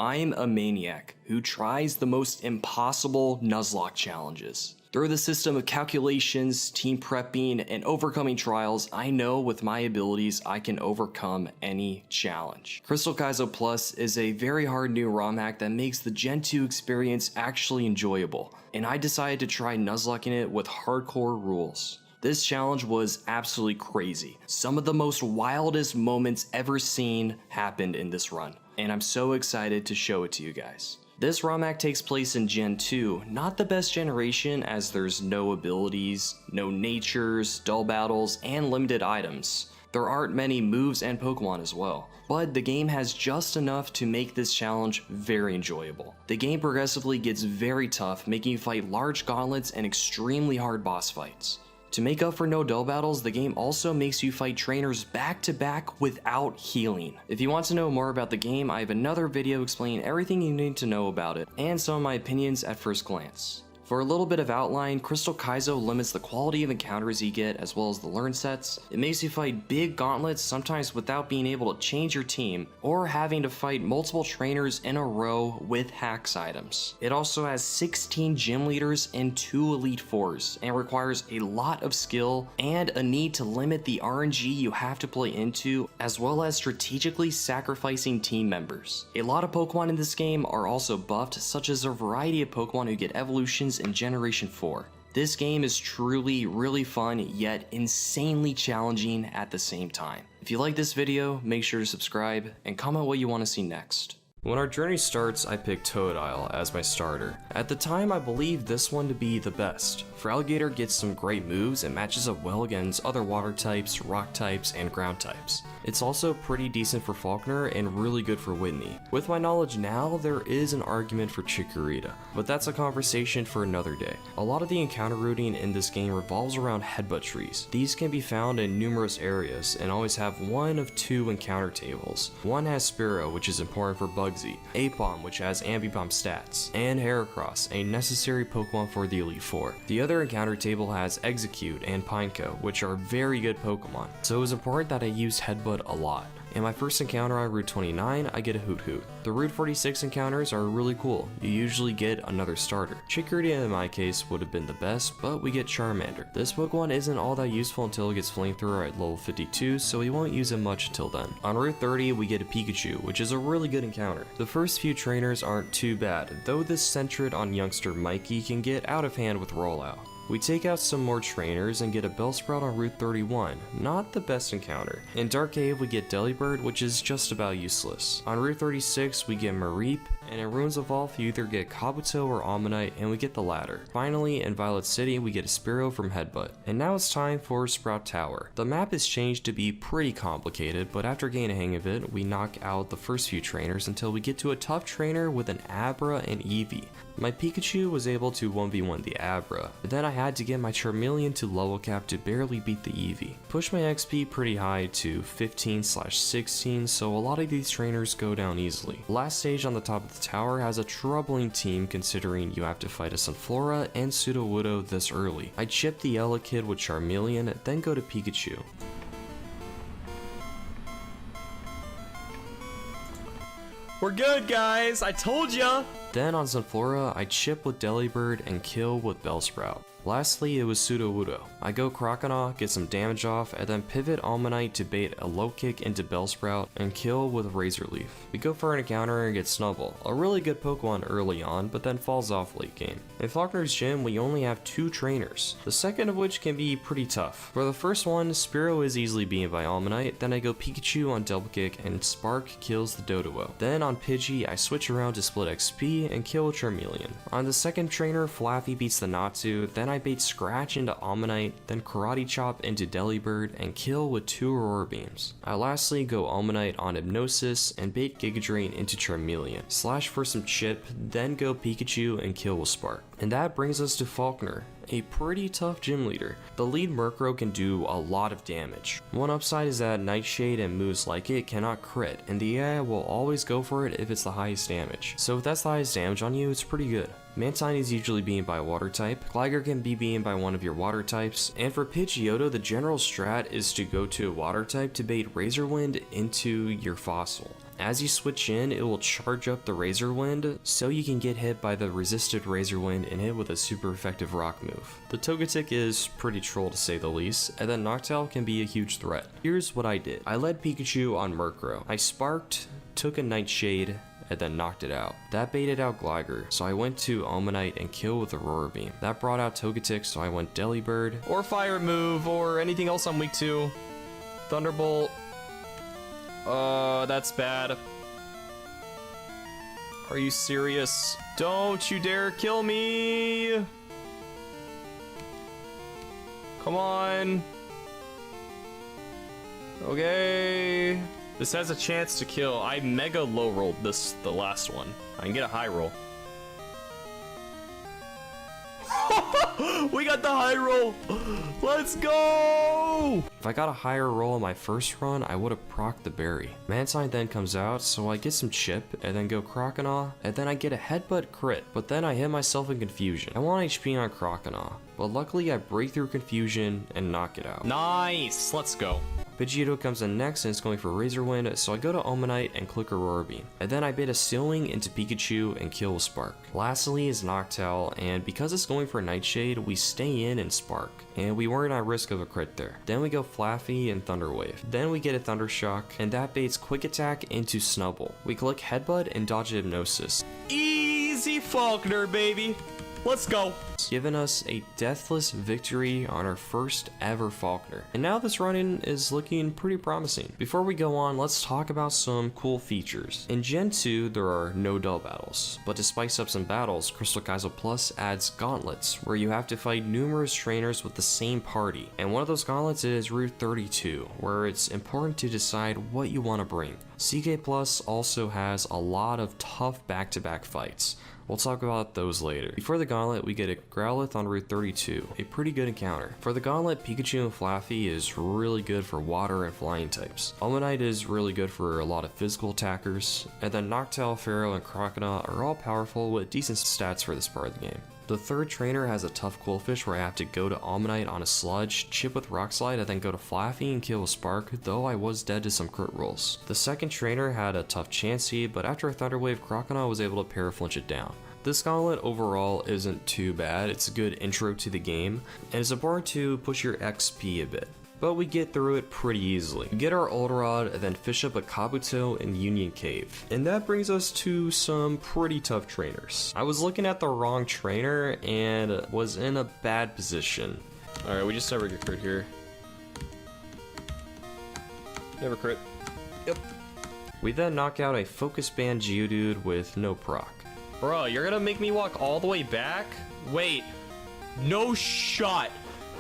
I'm a maniac who tries the most impossible Nuzlocke challenges. Through the system of calculations, team prepping, and overcoming trials, I know with my abilities I can overcome any challenge. Emerald Kaizo Plus is a very hard new ROM hack that makes the Gen 2 experience actually enjoyable, and I decided to try Nuzlocking it with hardcore rules. This challenge was absolutely crazy. Some of the most wildest moments ever seen happened in this run, and I'm so excited to show it to you guys. This ROM hack takes place in Gen 2, not the best generation as there's no abilities, no natures, dull battles, and limited items. There aren't many moves and Pokemon as well, but the game has just enough to make this challenge very enjoyable. The game progressively gets very tough, making you fight large gauntlets and extremely hard boss fights. To make up for no dull battles, the game also makes you fight trainers back to back without healing. If you want to know more about the game, I have another video explaining everything you need to know about it, and some of my opinions at first glance. For a little bit of outline, Emerald Kaizo limits the quality of encounters you get as well as the learn sets. It makes you fight big gauntlets, sometimes without being able to change your team, or having to fight multiple trainers in a row with hacks items. It also has 16 gym leaders and 2 elite fours, and requires a lot of skill and a need to limit the RNG you have to play into, as well as strategically sacrificing team members. A lot of Pokemon in this game are also buffed, such as a variety of Pokemon who get evolutions in Generation 4. This game is truly really fun, yet insanely challenging at the same time. If you like this video, make sure to subscribe and comment what you want to see next. When our journey starts, I pick Totodile as my starter. At the time, I believed this one to be the best. Feraligatr gets some great moves and matches up well against other water types, rock types, and ground types. It's also pretty decent for Faulkner and really good for Whitney. With my knowledge now, there is an argument for Chikorita, but that's a conversation for another day. A lot of the encounter routing in this game revolves around headbutt trees. These can be found in numerous areas and always have one of 2 encounter tables. One has Spearow, which is important for Bugsy, Apom, which has Ambibomb stats, and Heracross, a necessary Pokemon for the Elite Four. The other encounter table has Execute and Pineco, which are very good Pokemon, so it was important that I use Headbutt a lot. In my first encounter on Route 29, I get a Hoot Hoot. The Route 46 encounters are really cool. You usually get another starter. Chikorita in my case would have been the best, but we get Charmander. This Pokemon isn't all that useful until it gets Flamethrower at level 52, so we won't use it much until then. On Route 30, we get a Pikachu, which is a really good encounter. The first few trainers aren't too bad, though this centered on youngster Mikey can get out of hand with Rollout. We take out some more trainers and get a Bellsprout on Route 31, not the best encounter. In Dark Cave we get Delibird, which is just about useless. On Route 36 we get Mareep, and in Ruins of Ulf you either get Kabuto or Ammonite, and we get the latter. Finally, in Violet City we get a Spearow from Headbutt. And now it's time for Sprout Tower. The map is changed to be pretty complicated, but after getting a hang of it, we knock out the first few trainers until we get to a tough trainer with an Abra and Eevee. My Pikachu was able to 1v1 the Abra, but then I had to get my Charmeleon to level cap to barely beat the Eevee. Push my XP pretty high to 15/16, so a lot of these trainers go down easily. The last stage on the top of the tower has a troubling team considering you have to fight a Sunflora and Sudowoodo this early. I chip the Elekid with Charmeleon, then go to Pikachu. We're good, guys! I told ya! Then on Sunflora, I chip with Delibird and kill with Bellsprout. Lastly, it was Sudowoodo. I go Croconaw, get some damage off, and then pivot Almanite to bait a low kick into Bellsprout and kill with Razor Leaf. We go for an encounter and get Snubbull, a really good Pokemon early on, but then falls off late game. In Faulkner's gym, we only have 2 trainers, the second of which can be pretty tough. For the first one, Spearow is easily beaten by Almanite, then I go Pikachu on Double Kick and Spark kills the Doduo. Then on Pidgey, I switch around to split XP and kill Charmeleon. On the second trainer, Flaffy beats the Natsu, then I bait Scratch into Ammonite, then Karate Chop into Delibird and kill with 2 Aurora Beams. I lastly go Ammonite on Hypnosis and bait Giga Drain into Charmeleon, slash for some chip, then go Pikachu and kill with Spark. And that brings us to Faulkner, a pretty tough gym leader. The lead Murkrow can do a lot of damage. One upside is that Nightshade and moves like it cannot crit, and the AI will always go for it if it's the highest damage. So if that's the highest damage on you, it's pretty good. Mantine is usually beaten by a water type, Gligar can be beaten by one of your water types, and for Pidgeotto, the general strat is to go to a water type to bait Razor Wind into your Fossil. As you switch in, it will charge up the Razor Wind, so you can get hit by the resisted Razor Wind and hit with a super effective rock move. The Togetic is pretty troll to say the least, and then Noctowl can be a huge threat. Here's what I did. I led Pikachu on Murkrow. I sparked, took a Nightshade, and then knocked it out. That baited out Gligar, so I went to Omanite and killed with Aurora Beam. That brought out Togetic, so I went Delibird. Or Fire move, or anything else I'm weak to. Thunderbolt. That's bad. Are you serious? Don't you dare kill me! Come on. Okay. This has a chance to kill. I mega low rolled the last one. I can get a high roll. We got the high roll. Let's go. If I got a higher roll on my first run, I would have procced the berry. Mantine then comes out, so I get some chip, and then go Croconaw, and then I get a headbutt crit, but then I hit myself in confusion. I want HP on Croconaw, but luckily I break through confusion and knock it out. Nice, let's go. Pidgeotto comes in next and it's going for Razor Wind, so I go to Omanite and click Aurora Beam. And then I bait a Sealing into Pikachu and kill with Spark. Lastly is Noctowl, and because it's going for Nightshade, we stay in and Spark. And we weren't at risk of a crit there. Then we go Flaffy and Thunder Wave. Then we get a Thunder Shock, and that baits Quick Attack into Snubble. We click Headbutt and dodge Hypnosis. Easy Faulkner, baby. Let's go. Giving us a deathless victory on our first ever Faulkner. And now this run-in is looking pretty promising. Before we go on, let's talk about some cool features. In Gen 2, there are no dull battles, but to spice up some battles, Crystal Kaizo Plus adds gauntlets, where you have to fight numerous trainers with the same party. And one of those gauntlets is Route 32, where it's important to decide what you want to bring. CK Plus also has a lot of tough back-to-back fights. We'll talk about those later. Before the gauntlet, we get a Growlithe on Route 32, a pretty good encounter. For the gauntlet, Pikachu and Flaffy is really good for water and flying types. Omanite is really good for a lot of physical attackers, and then Noctowl, Pharaoh, and Croconaw are all powerful with decent stats for this part of the game. The third trainer has a tough Quillfish where I have to go to Omanite on a Sludge, chip with Rock Slide, and then go to Flaffy and kill with Spark, though I was dead to some crit rolls. The second trainer had a tough Chansey, but after a Thunder Wave, Croconaw was able to paraflinch it down. This gauntlet overall isn't too bad, it's a good intro to the game, and it's important to push your XP a bit. But we get through it pretty easily. We get our Olderod and then fish up a Kabuto in Union Cave. And that brings us to some pretty tough trainers. I was looking at the wrong trainer and was in a bad position. Alright, we just never get crit here. Never crit. Yep. We then knock out a Focus Band Geodude with no proc. Bro, you're gonna make me walk all the way back? Wait. No shot.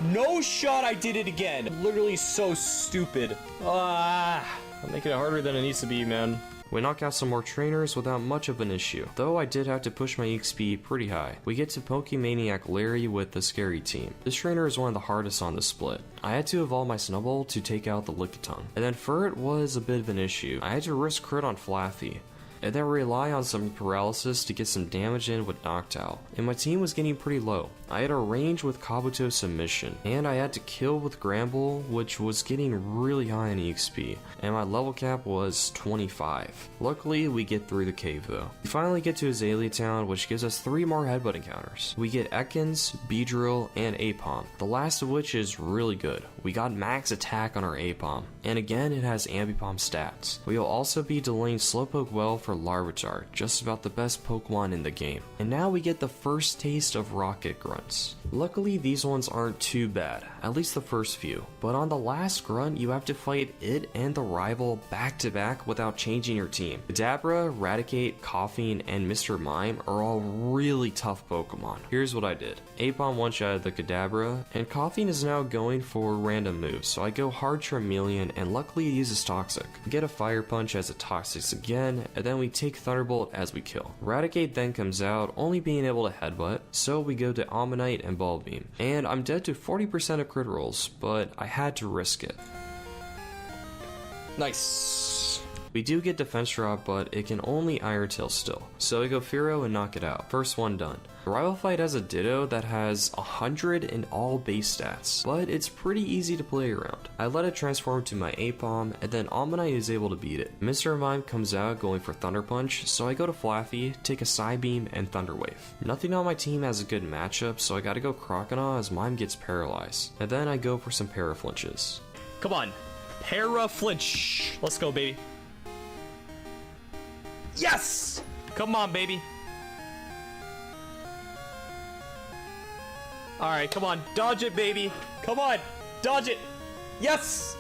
No shot, I did it again. Literally so stupid. I'm making it harder than it needs to be, man. We knock out some more trainers without much of an issue, though I did have to push my XP pretty high. We get to Pokemaniac Larry with the Scary Team. This trainer is one of the hardest on the split. I had to evolve my Snubbull to take out the Lickitung, and then Furret was a bit of an issue. I had to risk crit on Flaffy, and then rely on some paralysis to get some damage in with Noctowl, and my team was getting pretty low. I had a range with Kabuto Submission, and I had to kill with Gramble, which was getting really high in EXP, and my level cap was 25. Luckily, we get through the cave though. We finally get to Azalea Town, which gives us 3 more headbutt encounters. We get Ekans, Beedrill, and Aipom, the last of which is really good. We got max attack on our Aipom, and again it has Ambipom stats. We will also be delaying Slowpoke well for Larvitar, just about the best Pokemon in the game. And now we get the first taste of Rocket Grunts. Luckily these ones aren't too bad, at least the first few, but on the last grunt you have to fight it and the rival back to back without changing your team. Kadabra, Raticate, Coughing, and Mr. Mime are all really tough Pokemon. Here's what I did. Aipom one-shotted the Kadabra, and Coughing is now going for random moves, so I go hard Charmeleon, and luckily it uses Toxic. We get a Fire Punch as it Toxics again, and then we take Thunderbolt as we kill. Raticate then comes out, only being able to headbutt, so we go to Ammonite and Ball Beam. And I'm dead to 40% of crit rolls, but I had to risk it. Nice. We do get defense drop, but it can only Iron Tail still. So I go Fearow and knock it out. First one done. The rival fight has a Ditto that has 100 in all base stats, but it's pretty easy to play around. I let it transform to my Apom, and then Ammonite is able to beat it. Mr. Mime comes out going for Thunder Punch, so I go to Flaffy, take a Psybeam, and Thunder Wave. Nothing on my team has a good matchup, so I gotta go Croconaw as Mime gets paralyzed. And then I go for some Paraflinches. Come on. Paraflinch. Let's go, baby. Yes! Come on, baby. Alright, come on. Dodge it, baby. Come on. Dodge it. Yes!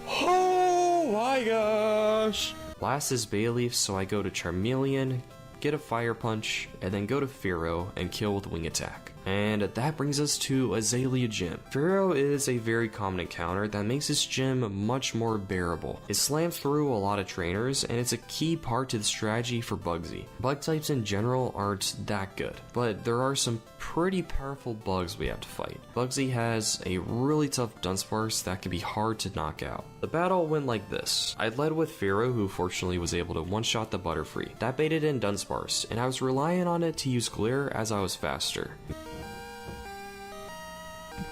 Oh my gosh. Last is Bayleaf, so I go to Charmeleon, get a Fire Punch, and then go to Fearow and kill with Wing Attack. And that brings us to Azalea Gym. Fearow is a very common encounter that makes this gym much more bearable. It slams through a lot of trainers, and it's a key part to the strategy for Bugsy. Bug types in general aren't that good, but there are some pretty powerful bugs we have to fight. Bugsy has a really tough Dunsparce that can be hard to knock out. The battle went like this. I led with Fearow, who fortunately was able to one-shot the Butterfree. That baited in Dunsparce, and I was relying on it to use Glare as I was faster.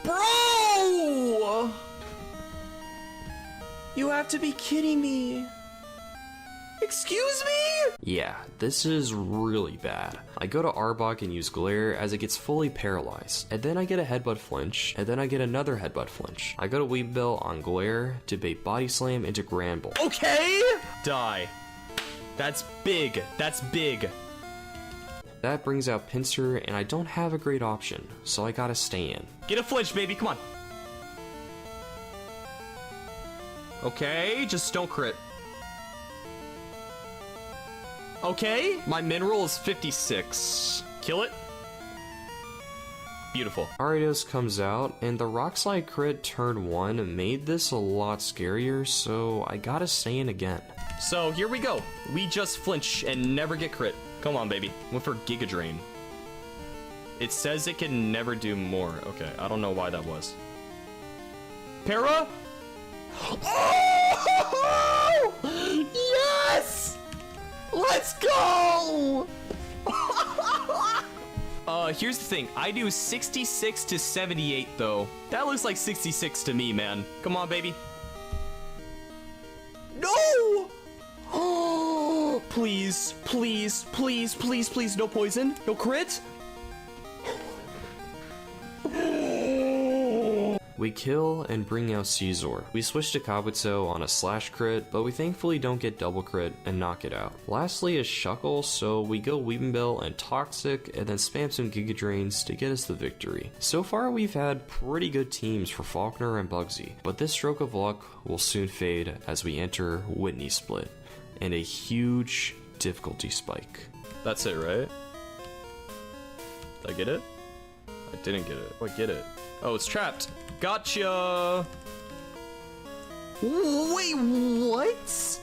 Bro! You have to be kidding me. Excuse me? Yeah, this is really bad. I go to Arbok and use Glare as it gets fully paralyzed, and then I get a Headbutt Flinch, and then I get another Headbutt Flinch. I go to Weavile on Glare to bait Body Slam into Granbull. Okay! Die. That's big. That's big. That brings out Pinsir, and I don't have a great option, so I gotta stay in. Get a flinch, baby. Come on. Okay, just don't crit. Okay, my mineral is 56. Kill it. Beautiful. Ariados comes out, and the Rock Slide crit turn 1 made this a lot scarier, so I gotta stay in again. So here we go. We just flinch and never get crit. Come on, baby. Went for Giga Drain. It says it can never do more. Okay, I don't know why that was. Para? Oh! Yes! Let's go! Here's the thing. I do 66 to 78, though. That looks like 66 to me, man. Come on, baby. No! Oh, please, please, please, please, please, no poison, no crit. We kill and bring out Caesar. We switch to Kabuto on a slash crit, but we thankfully don't get double crit and knock it out. Lastly is Shuckle, so we go Weepinbell and Toxic and then spam some Giga Drains to get us the victory. So far we've had pretty good teams for Faulkner and Bugsy, but this stroke of luck will soon fade as we enter Whitney split and a huge difficulty spike. That's it, right? Did I get it? I didn't get it. Oh, I get it. Oh, it's trapped. Gotcha! Wait, what?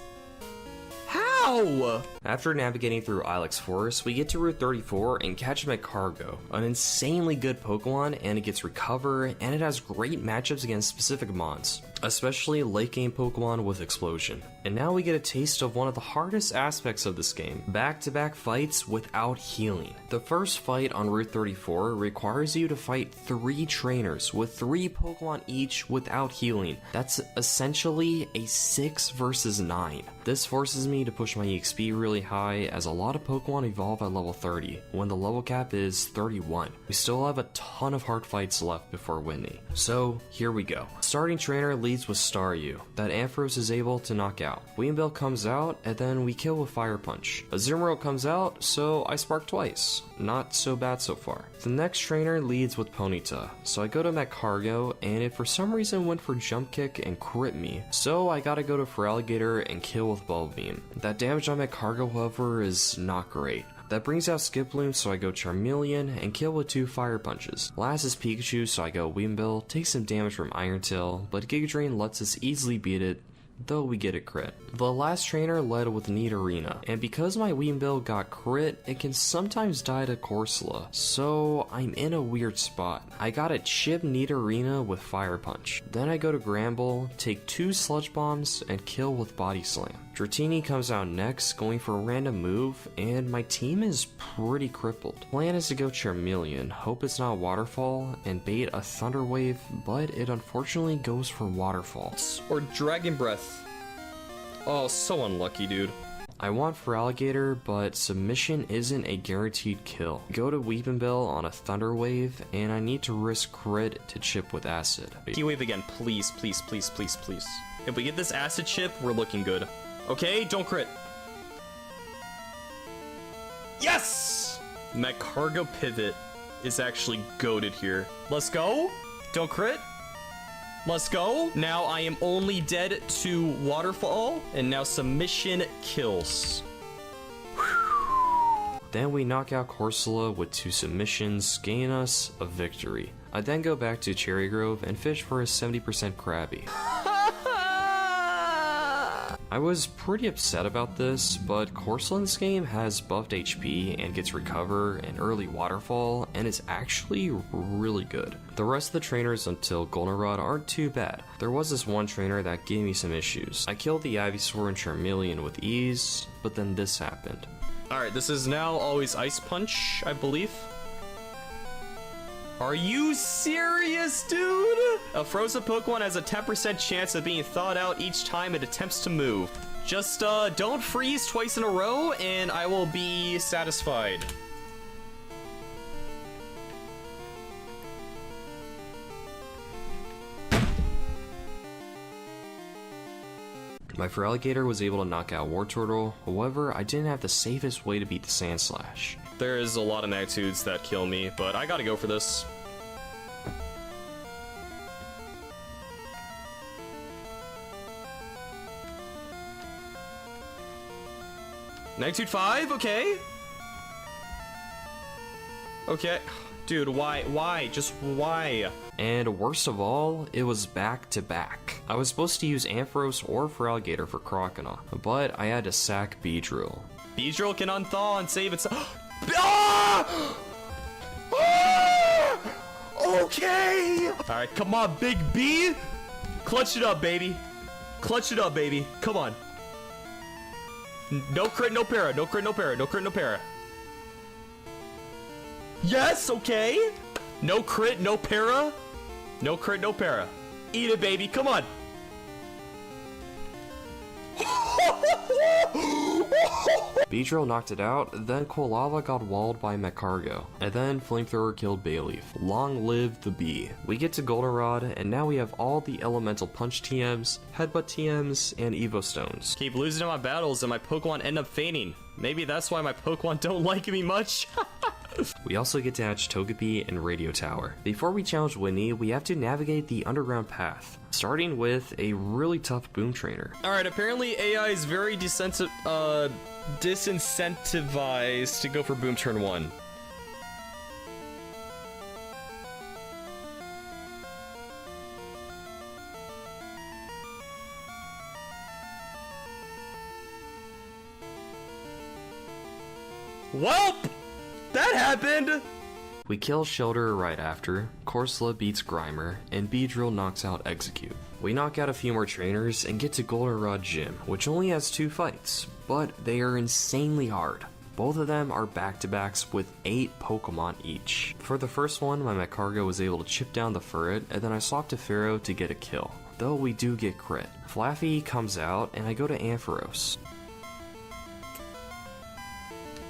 How? After navigating through Ilex Forest, we get to Route 34 and catch Magcargo, an insanely good Pokemon, and it gets Recover, and it has great matchups against specific mons, especially late game Pokemon with Explosion. And now we get a taste of one of the hardest aspects of this game, back-to-back fights without healing. The first fight on Route 34 requires you to fight 3 trainers with 3 Pokemon each without healing. That's essentially a 6 versus 9. This forces me to push my EXP really high as a lot of Pokemon evolve at level 30, when the level cap is 31. We still have a ton of hard fights left before Whitney. So here we go. Starting trainer leads with Staryu, that Ampharos is able to knock out. Weavile comes out, and then we kill with Fire Punch. Azumarill comes out, so I spark twice. Not so bad so far. The next trainer leads with Ponyta, so I go to Magcargo, and it for some reason went for Jump Kick and crit me, so I gotta go to Feraligatr and kill with Bubble Beam. That damage on Magcargo, however, is not great. That brings out Skiploom, so I go Charmeleon and kill with 2 Fire Punches. Last is Pikachu, so I go Weavile, take some damage from Iron Tail, but Giga Drain lets us easily beat it, though we get a crit. The last trainer led with Nidorina, and because my Weavile got crit, it can sometimes die to Corsola, so I'm in a weird spot. I gotta chip Nidorina with Fire Punch. Then I go to Granbull, take 2 Sludge Bombs, and kill with Body Slam. Dratini comes out next, going for a random move, and my team is pretty crippled. Plan is to go Charmeleon, hope it's not Waterfall, and bait a Thunder Wave, but it unfortunately goes for Waterfall. Or Dragon Breath. Oh, so unlucky, dude. I want for Alligator, but submission isn't a guaranteed kill. Go to Weepinbell on a Thunder Wave, and I need to risk crit to chip with Acid. Key Wave again, please, please, please, please, please. If we get this Acid chip, we're looking good. Okay, don't crit. Yes! Magcargo Pivot is actually goated here. Let's go. Don't crit. Let's go. Now I am only dead to Waterfall, and now submission kills. Then we knock out Corsola with 2 submissions, gain us a victory. I then go back to Cherry Grove and fish for a 70% Krabby. I was pretty upset about this, but Corsola in this game has buffed HP and gets Recover and early Waterfall, and is actually really good. The rest of the trainers until Goldenrod aren't too bad. There was this one trainer that gave me some issues. I killed the Ivysaur and Charmeleon with ease, but then this happened. Alright, this is now always Ice Punch, I believe. Are you serious, dude? A frozen Pokemon has a 10% chance of being thawed out each time it attempts to move. Just, don't freeze twice in a row, and I will be satisfied. My Feraligatr was able to knock out Wartortle, however, I didn't have the safest way to beat the Sandslash. There is a lot of magnitudes that kill me, but I gotta go for this. Magnitude 5, okay. Okay. Dude, why? Just why? And worst of all, it was back to back. I was supposed to use Ampharos or Feraligatr for Croconaw, but I had to sack Beedrill. Beedrill can unthaw and save itself. Ah! Ah! Okay! Alright, come on, Big B! Clutch it up, baby. Clutch it up, baby. Come on. No crit, no para. No crit, no para. No crit, no para. Yes, okay. No crit, no para. No crit, no para. Eat it, baby. Come on. Beedrill knocked it out, then Quilava got walled by Magcargo, and then Flamethrower killed Bayleaf. Long live the bee. We get to Goldenrod, and now we have all the Elemental Punch TMs, Headbutt TMs, and Evo Stones. Keep losing in my battles and my Pokemon end up fainting. Maybe that's why my Pokemon don't like me much. We also get to hatch Togepi and Radio Tower. Before we challenge Whitney, we have to navigate the underground path, starting with a really tough Boom Trainer. Alright, apparently AI is very disincentivized to go for Boom Turn 1. Welp! That happened! We kill Shelter right after, Corsola beats Grimer, and Beedrill knocks out Execute. We knock out a few more trainers and get to Goldenrod Gym, which only has 2 fights, but they are insanely hard. Both of them are back-to-backs with 8 Pokemon each. For the first one, my Magcargo was able to chip down the Furret, and then I swapped to Pharaoh to get a kill. Though we do get crit. Flaffy comes out, and I go to Ampharos.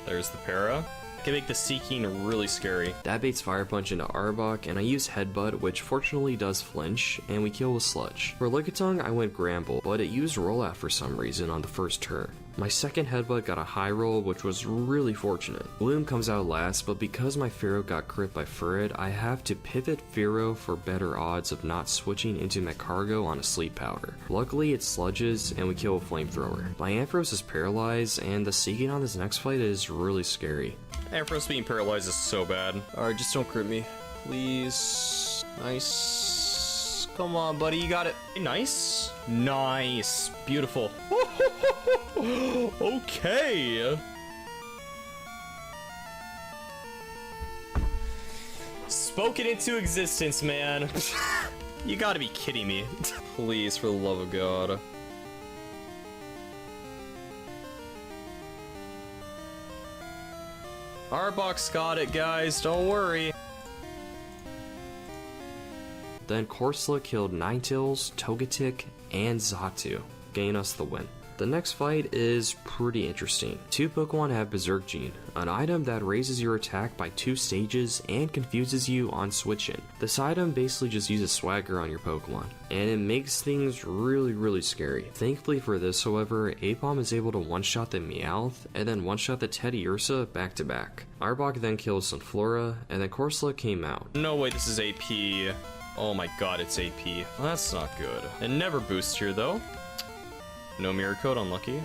There's the para. Can make the Seeking really scary. That baits Fire Punch into Arbok, and I use Headbutt, which fortunately does flinch, and we kill with Sludge. For Lickitung, I went Gramble, but it used Rollout for some reason on the first turn. My second Headbutt got a high roll, which was really fortunate. Bloom comes out last, but because my Pharaoh got crit by Furret, I have to pivot Pharaoh for better odds of not switching into Magcargo on a Sleep Powder. Luckily, it sludges, and we kill a Flamethrower. My Ampharos is paralyzed, and the Seeking on this next fight is really scary. Ampharos being paralyzed is so bad. Alright, just don't crit me. Please. Nice. Come on, buddy, you got it. Nice. Nice. Beautiful. Okay. Spoken into existence, man. You gotta be kidding me. Please, for the love of God. Arbok's got it, guys. Don't worry. Then Corsola killed Ninetales, Togetic, and Xatu, getting us the win. The next fight is pretty interesting. Two Pokemon have Berserk Gene, an item that raises your attack by 2 stages and confuses you on switch-in. This item basically just uses swagger on your Pokemon, and it makes things really scary. Thankfully for this, however, Aipom is able to one-shot the Meowth and then one-shot the Teddiursa back to back. Arbok then killed Sunflora, and then Corsola came out. No way, this is AP. Oh my god, it's AP. Well, that's not good. It never boosts here, though. No mirror code, unlucky.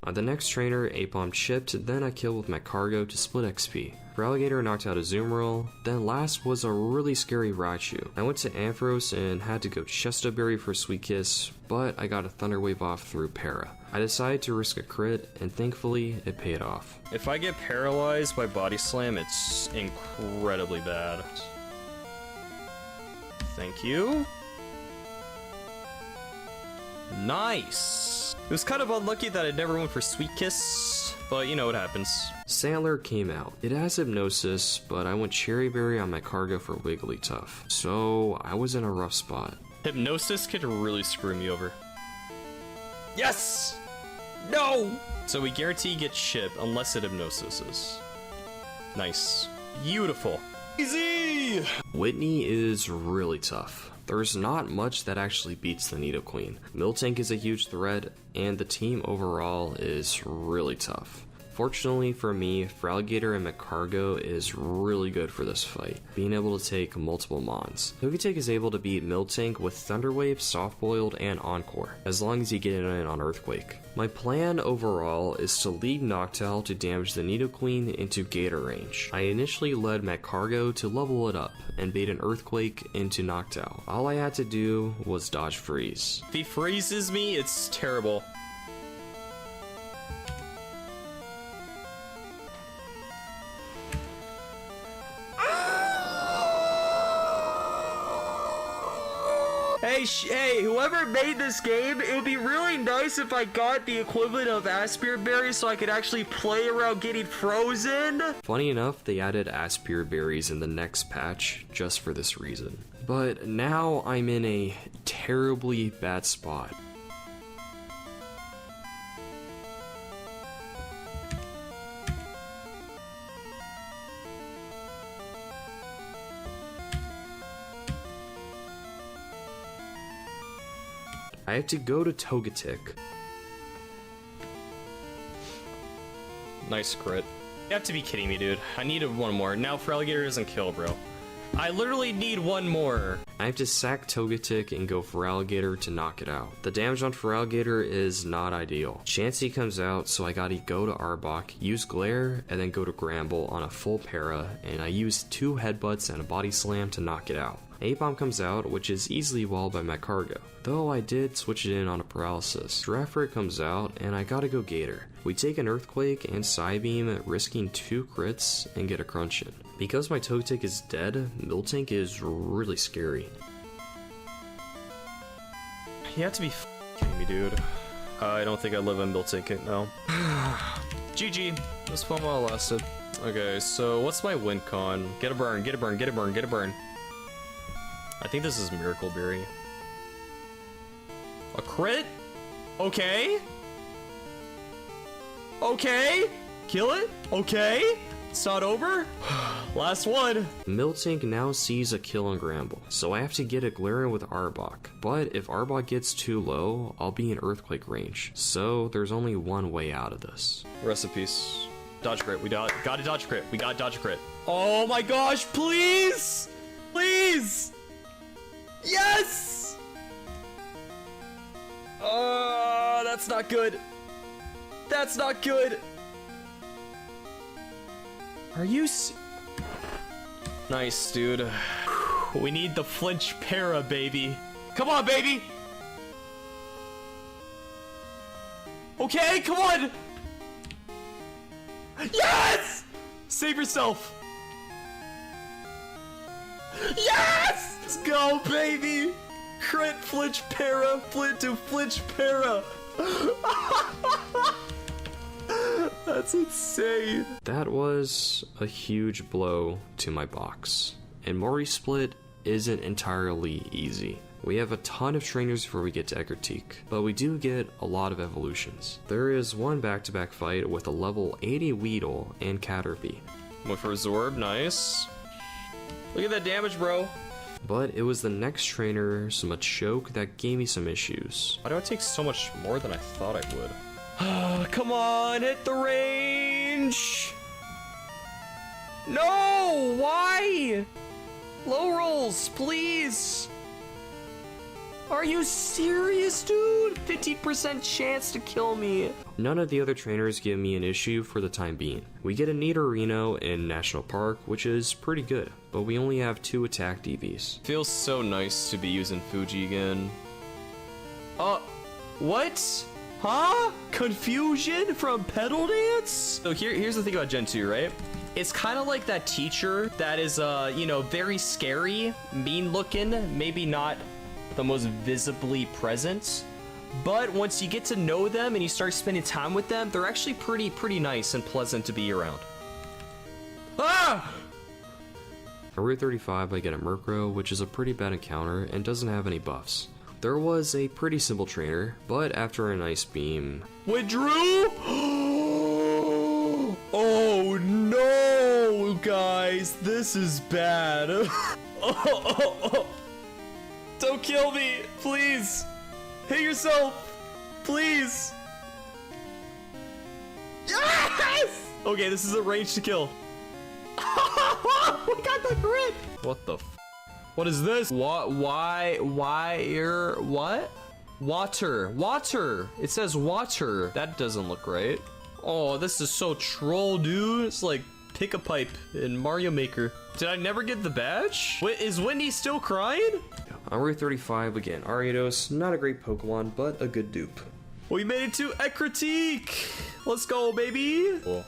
On the next trainer, Aipom chipped, then I killed with my Cargo to split XP. Feraligatr knocked out a Azumarill, then last was a really scary Raichu. I went to Ampharos and had to go Chesto Berry for Sweet Kiss, but I got a Thunder Wave off through Para. I decided to risk a crit, and thankfully, it paid off. If I get paralyzed by Body Slam, it's incredibly bad. Thank you. Nice! It was kind of unlucky that I never went for Sweet Kiss, but you know what happens. Sandler came out. It has Hypnosis, but I went Cherry Berry on my Cargo for Wigglytuff, so I was in a rough spot. Hypnosis could really screw me over. Yes! No! So we guarantee get chip unless it Hypnosises. Nice. Beautiful. Easy! Whitney is really tough. There's not much that actually beats the Nidoqueen. Miltank is a huge threat, and the team overall is really tough. Fortunately for me, Feraligatr and Magcargo is really good for this fight, being able to take multiple Mons. Togetic is able to beat Miltank with Thunder Wave, Soft Boiled, and Encore, as long as you get it in on Earthquake. My plan overall is to lead Noctowl to damage the Nidoqueen into Gator range. I initially led Magcargo to level it up, and bait an Earthquake into Noctowl. All I had to do was dodge Freeze. If he freezes me, it's terrible. Hey, whoever made this game, it would be really nice if I got the equivalent of Aspir Berry so I could actually play around getting frozen. Funny enough, they added Aspir Berries in the next patch just for this reason. But now I'm in a terribly bad spot. I have to go to Togetic. Nice crit. You have to be kidding me, dude. I needed one more. Now Feraligatr doesn't kill, bro. I literally need one more. I have to sack Togetic and go Feraligatr to knock it out. The damage on Feraligatr is not ideal. Chansey comes out, so I gotta go to Arbok, use Glare, and then go to Gramble on a full para, and I use 2 headbutts and a body slam to knock it out. Aipom comes out, which is easily walled by my Cargo, though I did switch it in on a paralysis. Giraffre comes out, and I gotta go Gator. We take an Earthquake and Psybeam, risking 2 crits and get a crunch in. Because my Togetic is dead, Miltank is really scary. You have to be kidding me, dude. I don't think I live in Miltank now. GG. This fun while it lasted. Okay, so what's my win con? Get a burn, get a burn, get a burn, get a burn. I think this is Miracle Berry. A crit? Okay. Okay. Kill it? Okay. It's not over. Last one. Miltank now sees a kill on Gramble, so I have to get a Galarian with Arbok. But if Arbok gets too low, I'll be in Earthquake range. So there's only one way out of this. Rest in peace. Dodge crit. We got a dodge crit. We got dodge crit. Oh my gosh, please! Please! Yes! That's not good. That's not good. Are you Nice, dude. We need the flinch para, baby. Come on, baby! Okay, come on! Yes! Save yourself! Yes! Let's go, baby! Crit, flinch, para, flint to flinch, para. That's insane. That was a huge blow to my box. And Morty split isn't entirely easy. We have a ton of trainers before we get to Critique, but we do get a lot of evolutions. There is one back-to-back fight with a level 80 Weedle and Caterpie. Went for a Zorb, nice. Look at that damage, bro. But it was the next trainer, some Machoke, that gave me some issues. Why do I take so much more than I thought I would? Come on, hit the range! No! Why? Low rolls, please! Are you serious, dude? 15% chance to kill me. None of the other trainers give me an issue for the time being. We get a Nidorino in National Park, which is pretty good, but we only have 2 attack DVs. Feels so nice to be using Fuji again. What? Huh? Confusion from Pedal Dance? So here's the thing about Gen 2, right? It's kind of like that teacher that is, you know, very scary, mean looking, maybe not the most visibly present, but once you get to know them and you start spending time with them, they're actually pretty nice and pleasant to be around. Ah! On Route 35, I get a Murkrow, which is a pretty bad encounter and doesn't have any buffs. There was a pretty simple trainer, but after an Ice Beam... Withdrew? Oh no, guys, this is bad. Don't kill me, please. Hit yourself, please. Yes! Okay, this is a range to kill. We got the crit. What the f? What is this? What? Why? What? Water. It says water. That doesn't look right. Oh, this is so troll, dude. It's like pick a pipe in Mario Maker. Did I never get the badge? Wait, is Whitney still crying? On Route 35, again, Ariados, not a great Pokemon, but a good dupe. We made it to Critique. Let's go, baby. Cool.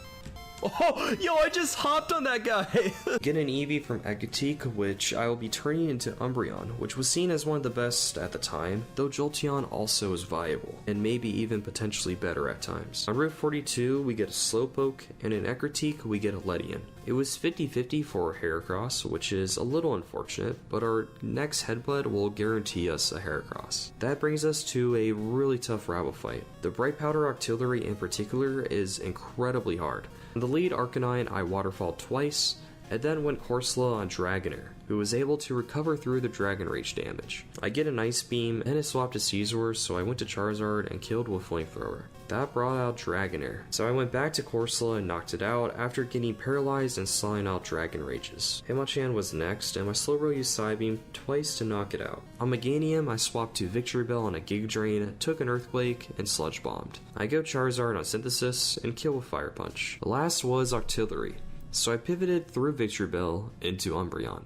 Oh, yo, I just hopped on that guy. Get an Eevee from Critique, which I will be turning into Umbreon, which was seen as one of the best at the time, though Jolteon also is viable, and maybe even potentially better at times. On Route 42, we get a Slowpoke, and in Critique, we get a Ledian. It was 50-50 for Heracross, which is a little unfortunate, but our next Headbutt will guarantee us a Heracross. That brings us to a really tough rival fight. The Bright Powder Octillery in particular is incredibly hard. In the lead Arcanine, I Waterfall twice, and then went Corsola on Dragonair, who was able to recover through the Dragon Rage damage. I get an Ice Beam, and it swapped to Caesar, so I went to Charizard and killed with Flamethrower. That brought out Dragonair, so I went back to Corsola and knocked it out after getting paralyzed and slowing out Dragon Rages. Hitmonchan was next, and my Slowbro used Psybeam twice to knock it out. On Meganium, I swapped to Victory Bell on a Giga Drain, took an Earthquake, and Sludge Bombed. I go Charizard on Synthesis and kill with Fire Punch. The last was Octillery, so I pivoted through Victory Bell into Umbreon.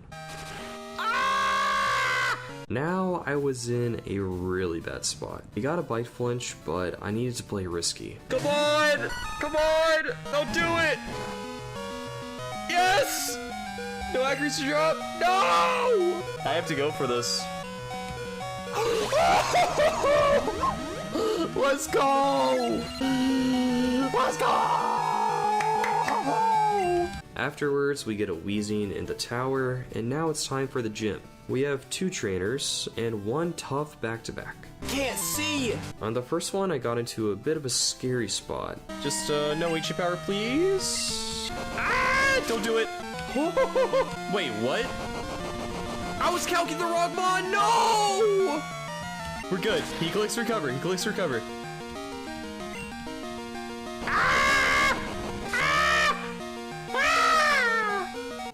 Now I was in a really bad spot. We got a Bite Flinch, but I needed to play risky. Come on! Come on! Don't do it! Yes! No accuracy drop! No! I have to go for this. Let's go! Let's go! Afterwards, we get a Weezing in the tower, and now it's time for the gym. We have 2 trainers, and 1 tough back-to-back. Can't see! On the first one, I got into a bit of a scary spot. Just, no HP power, please. Ah! Don't do it! Wait, what? I was calculating the wrong mod! No! We're good. He clicks recover. He clicks recover.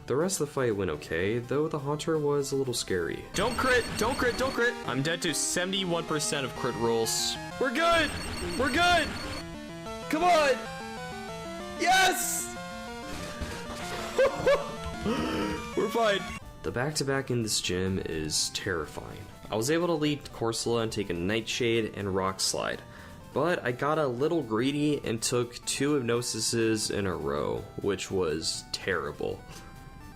The rest of the fight went okay, though the Haunter was a little scary. Don't crit! Don't crit! Don't crit! I'm dead to 71% of crit rolls. We're good! We're good! Come on! Yes! We're fine. The back-to-back in this gym is terrifying. I was able to lead Corsola and take a Nightshade and Rock Slide, but I got a little greedy and took 2 Hypnosises in a row, which was terrible.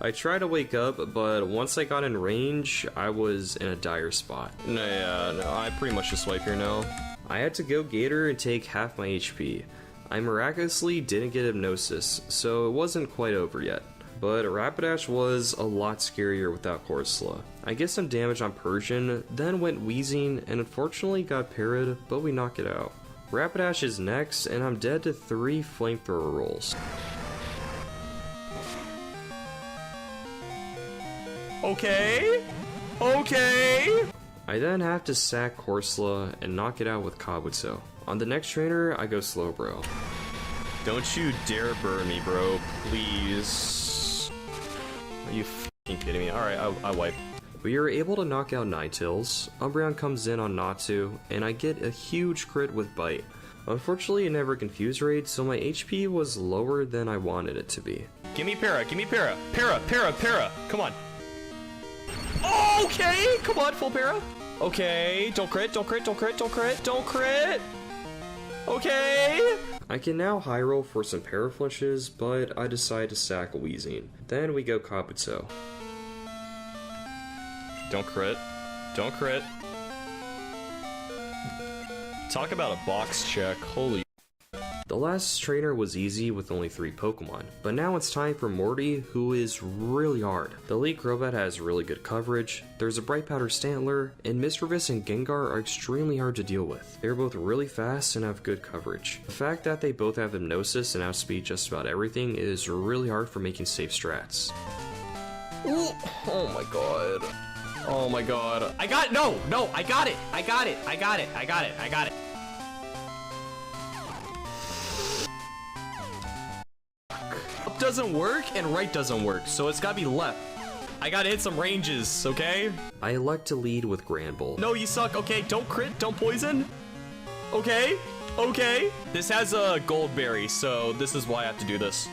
I tried to wake up, but once I got in range, I was in a dire spot. No, I pretty much just swipe here now. I had to go Gator and take half my HP, I miraculously didn't get hypnosis, so it wasn't quite over yet. But Rapidash was a lot scarier without Corsola. I get some damage on Persian, then went wheezing and unfortunately got parried, but we knock it out. Rapidash is next, and I'm dead to 3 flamethrower rolls. Okay. I then have to sack Corsola and knock it out with Kabuto. On the next trainer, I go Slowbro. Don't you dare burn me, bro. Please. Are you f***ing kidding me? Alright, I wipe. We are able to knock out Ninetales, Umbreon comes in on Natsu, and I get a huge crit with Bite. Unfortunately, it never confused raid, so my HP was lower than I wanted it to be. Give me Para, give me Para. Para. Come on. Okay, come on, full Para. Okay, don't crit. Okay. I can now high roll for some Para flinches, but I decide to sack Wheezing. Then we go Kabuto. Don't crit. Talk about a box check. Holy. The last trainer was easy with only 3 Pokemon, but now it's time for Morty, who is really hard. The Elite Crobat has really good coverage, there's a Bright Powder Stantler, and Misdreavus and Gengar are extremely hard to deal with. They're both really fast and have good coverage. The fact that they both have Hypnosis and outspeed just about everything is really hard for making safe strats. Oh my god. I got it. I got it. Up doesn't work and right doesn't work, so it's gotta be left. I gotta hit some ranges, okay? I elect to lead with Granbull. No, you suck. Okay, don't crit, don't poison. Okay. This has a gold berry, so this is why I have to do this.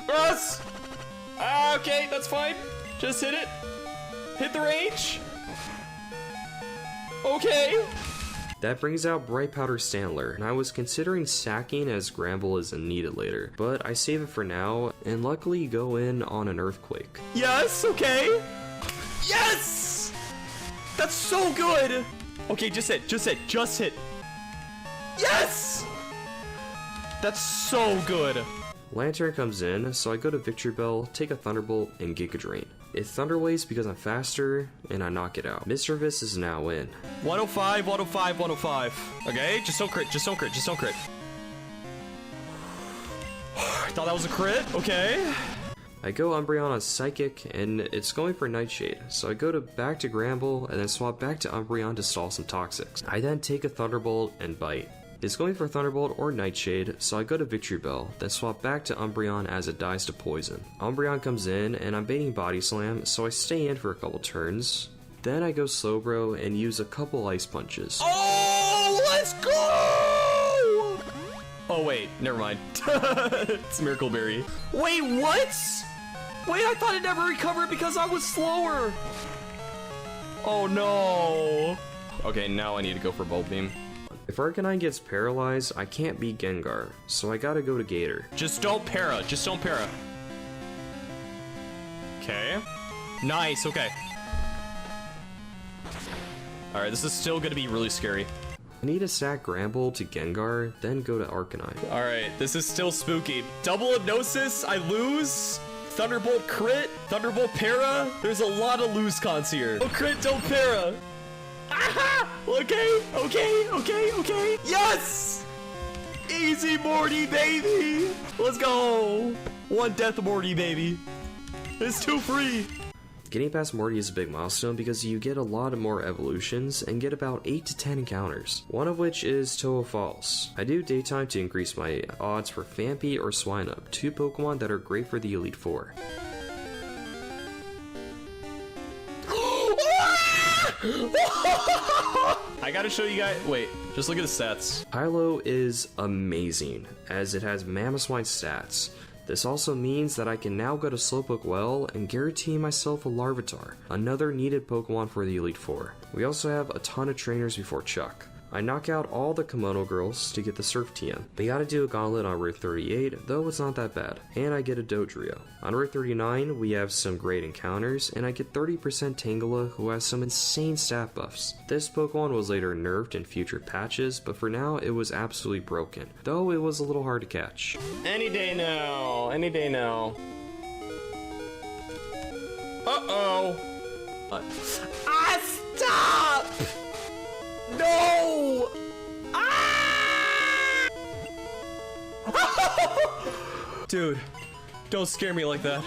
Yes! Okay, that's fine. Just hit it. Hit the range. Okay. That brings out Bright Powder Stantler, and I was considering sacking as Granbull is needed later, but I save it for now, and luckily go in on an Earthquake. Yes, okay. Yes! That's so good! Okay, just hit. Yes! That's so good. Lantern comes in, so I go to Victory Bell, take a Thunderbolt, and Giga Drain. It Thunderwaves because I'm faster, and I knock it out. Misdreavus is now in. 105. Okay, just don't crit. I thought that was a crit. Okay. I go Umbreon on Psychic, and it's going for Nightshade, so I go back to Granbull, and then swap back to Umbreon to stall some Toxics. I then take a Thunderbolt and Bite. It's going for Thunderbolt or Nightshade, so I go to Victory Bell, then swap back to Umbreon as it dies to Poison. Umbreon comes in, and I'm baiting Body Slam, so I stay in for a couple turns. Then I go Slowbro and use a couple Ice Punches. Oh, let's go! Oh, wait, never mind. It's Miracle Berry. Wait, what? Wait, I thought it never recovered because I was slower. Oh, no. Okay, now I need to go for Bulb Beam. If Arcanine gets paralyzed, I can't beat Gengar, so I gotta go to Gator. Just don't para. Okay. Nice, okay. Alright, this is still gonna be really scary. I need to sack Granbull to Gengar, then go to Arcanine. Alright, this is still spooky. Double Hypnosis, I lose. Thunderbolt crit, Thunderbolt para. There's a lot of lose cons here. Oh, crit, don't para. Aha! Okay. Yes! Easy Morty, baby! Let's go! 1 death Morty, baby. It's 2 free. Getting past Morty is a big milestone because you get a lot more evolutions and get about 8 to 10 encounters, one of which is Toho Falls. I do Daytime to increase my odds for Phanpy or Swinub, 2 Pokemon that are great for the Elite Four. I gotta show you guys. Wait, just look at the stats. Hilo is amazing, as it has Mamoswine stats. This also means that I can now go to Slowpoke Well and guarantee myself a Larvitar, another needed Pokemon for the Elite Four. We also have a ton of trainers before Chuck. I knock out all the kimono girls to get the Surf TM. We gotta do a gauntlet on Route 38, though it's not that bad, and I get a Dodrio. On Route 39, we have some great encounters, and I get 30% Tangela, who has some insane stat buffs. This Pokemon was later nerfed in future patches, but for now it was absolutely broken, though it was a little hard to catch. Any day now, any day now. Uh-oh. Ah, stop! No! Ah! Dude, don't scare me like that.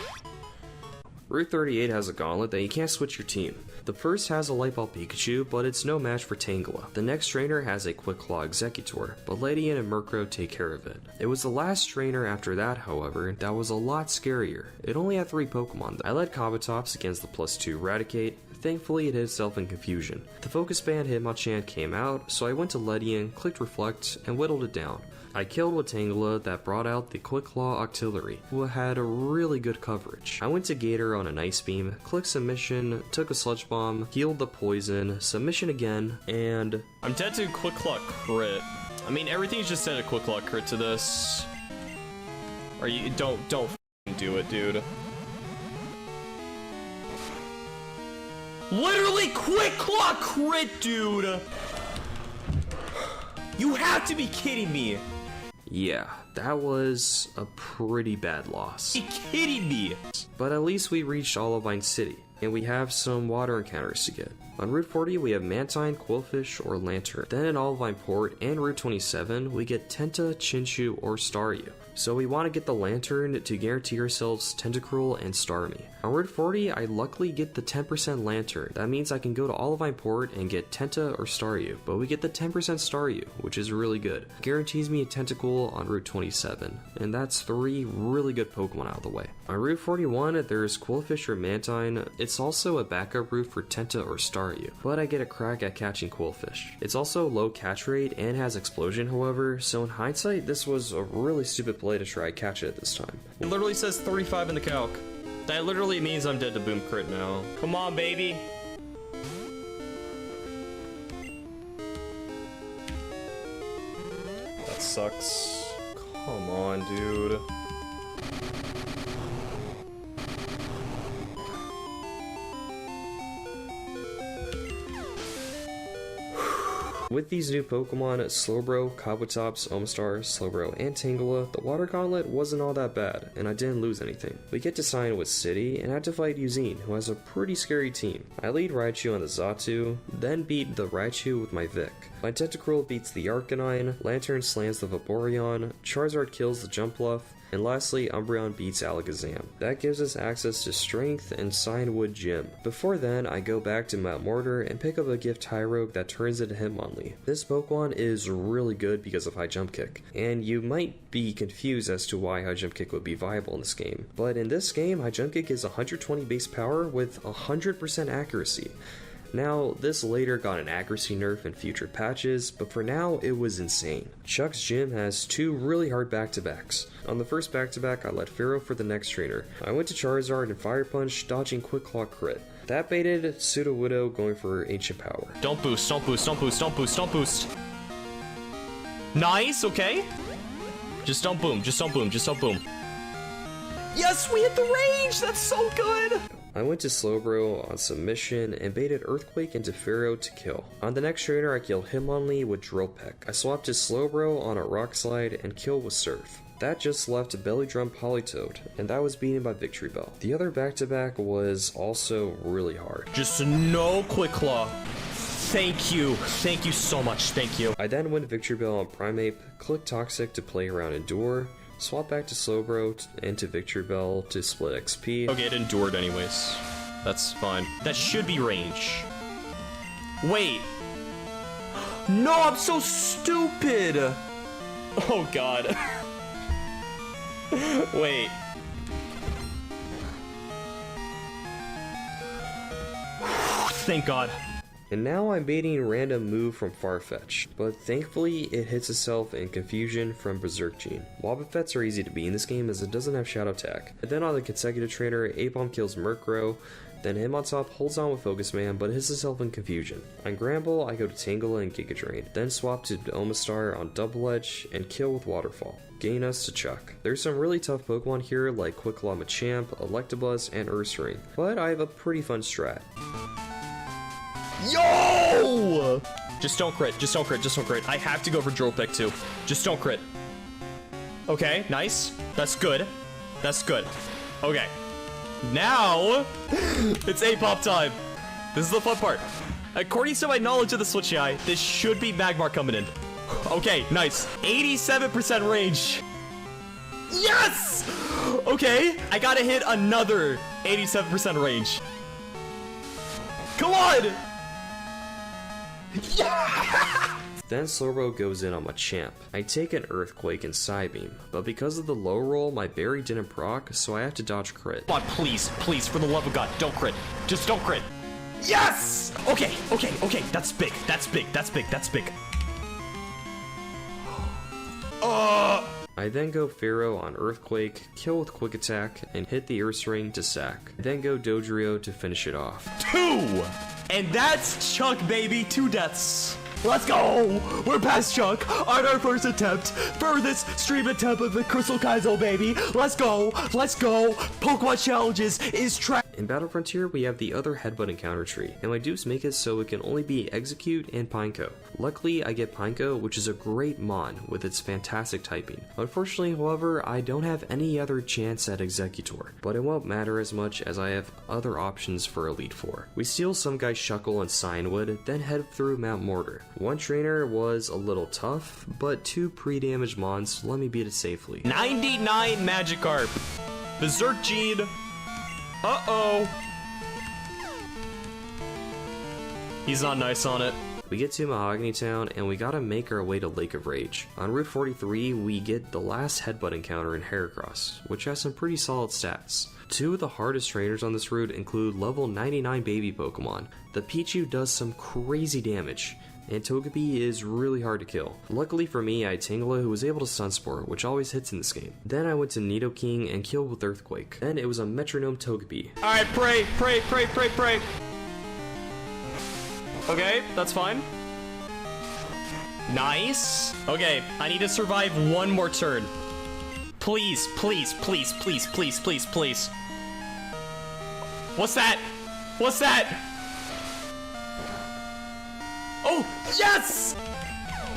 Route 38 has a gauntlet that you can't switch your team. The first has a Light Ball Pikachu, but it's no match for Tangela. The next trainer has a Quick Claw Executor, but Ledian and Murkrow take care of it. It was the last trainer after that, however, that was a lot scarier. It only had 3 Pokemon though. I led Kabutops against the +2 Raticate. Thankfully, it hit itself in confusion. The Focus Band Hitmonchan came out, so I went to Ledian, clicked Reflect, and whittled it down. I killed with Tangela that brought out the Quick Claw Octillery, who had a really good coverage. I went to Gator on an Ice Beam, clicked Submission, took a Sludge Bomb, healed the poison, Submission again, and... I'm dead to Quick Claw crit. I mean, everything's just dead to Quick Claw crit to this. Are you... Don't f***ing do it, dude. Literally Quick Claw crit, dude! You have to be kidding me! Yeah, that was a pretty bad loss. Are you kidding me? But at least we reached Olivine City, and we have some water encounters to get. On Route 40, we have Mantine, Quillfish, or Lantern. Then at Olivine Port and Route 27, we get Tenta, Chinchu, or Staryu. So we want to get the Lantern to guarantee ourselves Tentacruel and Starmie. On Route 40, I luckily get the 10% Lantern. That means I can go to Olivine Port and get Tenta or Staryu, but we get the 10% Staryu, which is really good. Guarantees me a Tentacool on Route 27, and that's 3 really good Pokemon out of the way. On Route 41, there's Quillfish or Mantine. It's also a backup route for Tenta or Staryu, but I get a crack at catching Quillfish. It's also low catch rate and has Explosion, however, so in hindsight, this was a really stupid play to try catch it this time. It literally says 35 in the calc. That literally means I'm dead to Boom Crit now. Come on, baby. That sucks. Come on, dude. With these new Pokemon, Slowbro, Kabutops, Omastar, Slowbro, and Tangela, the Water Gauntlet wasn't all that bad, and I didn't lose anything. We get to sign with City, and had to fight Eugene, who has a pretty scary team. I lead Raichu on the Xatu, then beat the Raichu with my Vic. My Tentacruel beats the Arcanine, Lantern slams the Vaporeon, Charizard kills the Jumpluff, and lastly, Umbreon beats Alakazam. That gives us access to Strength and Cianwood Gym. Before then, I go back to Mount Mortar and pick up a gift Tyrogue that turns into Hitmonlee. This Pokemon is really good because of High Jump Kick, and you might be confused as to why High Jump Kick would be viable in this game. But in this game, High Jump Kick is 120 base power with 100% accuracy. Now, this later got an accuracy nerf in future patches, but for now, it was insane. Chuck's gym has 2 really hard back-to-backs. On the first back-to-back, I let Pharaoh for the next trainer. I went to Charizard and Fire Punch, dodging Quick Claw crit. That baited Pseudo Widow going for Ancient Power. Don't boost, don't boost, don't boost, don't boost, don't boost. Nice, okay. Just don't boom, just don't boom, just don't boom. Yes, we hit the range! That's so good! I went to Slowbro on Submission and baited Earthquake into Pharaoh to kill. On the next trainer, I killed Hitmonlee with Drill Peck. I swapped to Slowbro on a Rock Slide and killed with Surf. That just left Belly Drum Politoed, and that was beaten by Victory Bell. The other back-to-back was also really hard. Just no Quick Claw. Thank you so much, thank you. I then went Victory Bell on Primeape, clicked Toxic to play around Endure, swap back to Slowbro and to Victory Bell to split XP. Okay, it endured anyways. That's fine. That should be range. Wait. No, I'm so stupid. Oh god. Wait. Thank god. And now I'm baiting random move from Farfetch, but thankfully it hits itself in Confusion from Berserk Gene. Wobbuffets are easy to beat in this game as it doesn't have Shadow Attack. And then on the consecutive trainer, A-Bomb kills Murkrow, Then him on top holds on with Focus Man, but hits himself in confusion. On Gramble, I go to Tangela and Giga Drain, then swap to Omastar on Double Edge, and kill with Waterfall. Gain us to Chuck. There's some really tough Pokemon here like Quick Claw Machamp, Electabuzz, and Ursaring, but I have a pretty fun strat. Yo! Just don't crit, just don't crit, just don't crit. I have to go for Drill Peck too. Just don't crit. Okay, nice. That's good. That's good. Okay. Now, it's A-Pop time. This is the fun part. According to my knowledge of the Switch AI, this should be Magmar coming in. Okay, nice. 87% range. Yes! Okay, I gotta hit another 87% range. Come on! Yeah! Then Slowbro goes in on Machamp. I take an Earthquake and Psybeam, but because of the low roll, my berry didn't proc, so I have to dodge crit. Come on, please, please, for the love of God, don't crit. Just don't crit. Yes! Okay, okay, okay, that's big, that's big, that's big, that's big. I then go Pharaoh on Earthquake, kill with Quick Attack, and hit the Ursaring to sack. I then go Dodrio to finish it off. 2! And that's Chuck, baby, 2 deaths. Let's go! We're past Chuck on our first attempt for this stream attempt of the Crystal Kaizo, baby. Let's go! Let's go! Pokemon Challenges is trash. In Battle Frontier, we have the other Headbutt encounter tree, and my dupes make it so it can only be Execute and Pineco. Luckily, I get Pineco, which is a great mon with its fantastic typing. Unfortunately, however, I don't have any other chance at Executor, but it won't matter as much as I have other options for Elite Four. We steal some guy's Shuckle and Cinewood, then head through Mount Mortar. One trainer was a little tough, but 2 pre-damaged mons let me beat it safely. 99 Magikarp. Berserk Gene. Uh-oh. He's not nice on it. We get to Mahogany Town, and we gotta make our way to Lake of Rage. On Route 43, we get the last Headbutt encounter in Heracross, which has some pretty solid stats. 2 of the hardest trainers on this route include level 99 baby Pokemon. The Pichu does some crazy damage, and Togepi is really hard to kill. Luckily for me, I had Tangela who was able to Sunspore, which always hits in this game. Then I went to Nidoking and killed with Earthquake. Then it was a Metronome Togepi. Alright, pray, pray, pray, pray, pray. Okay, that's fine. Nice. Okay, I need to survive one more turn. Please, please, please, please, please, please, please. What's that? What's that? Oh, yes!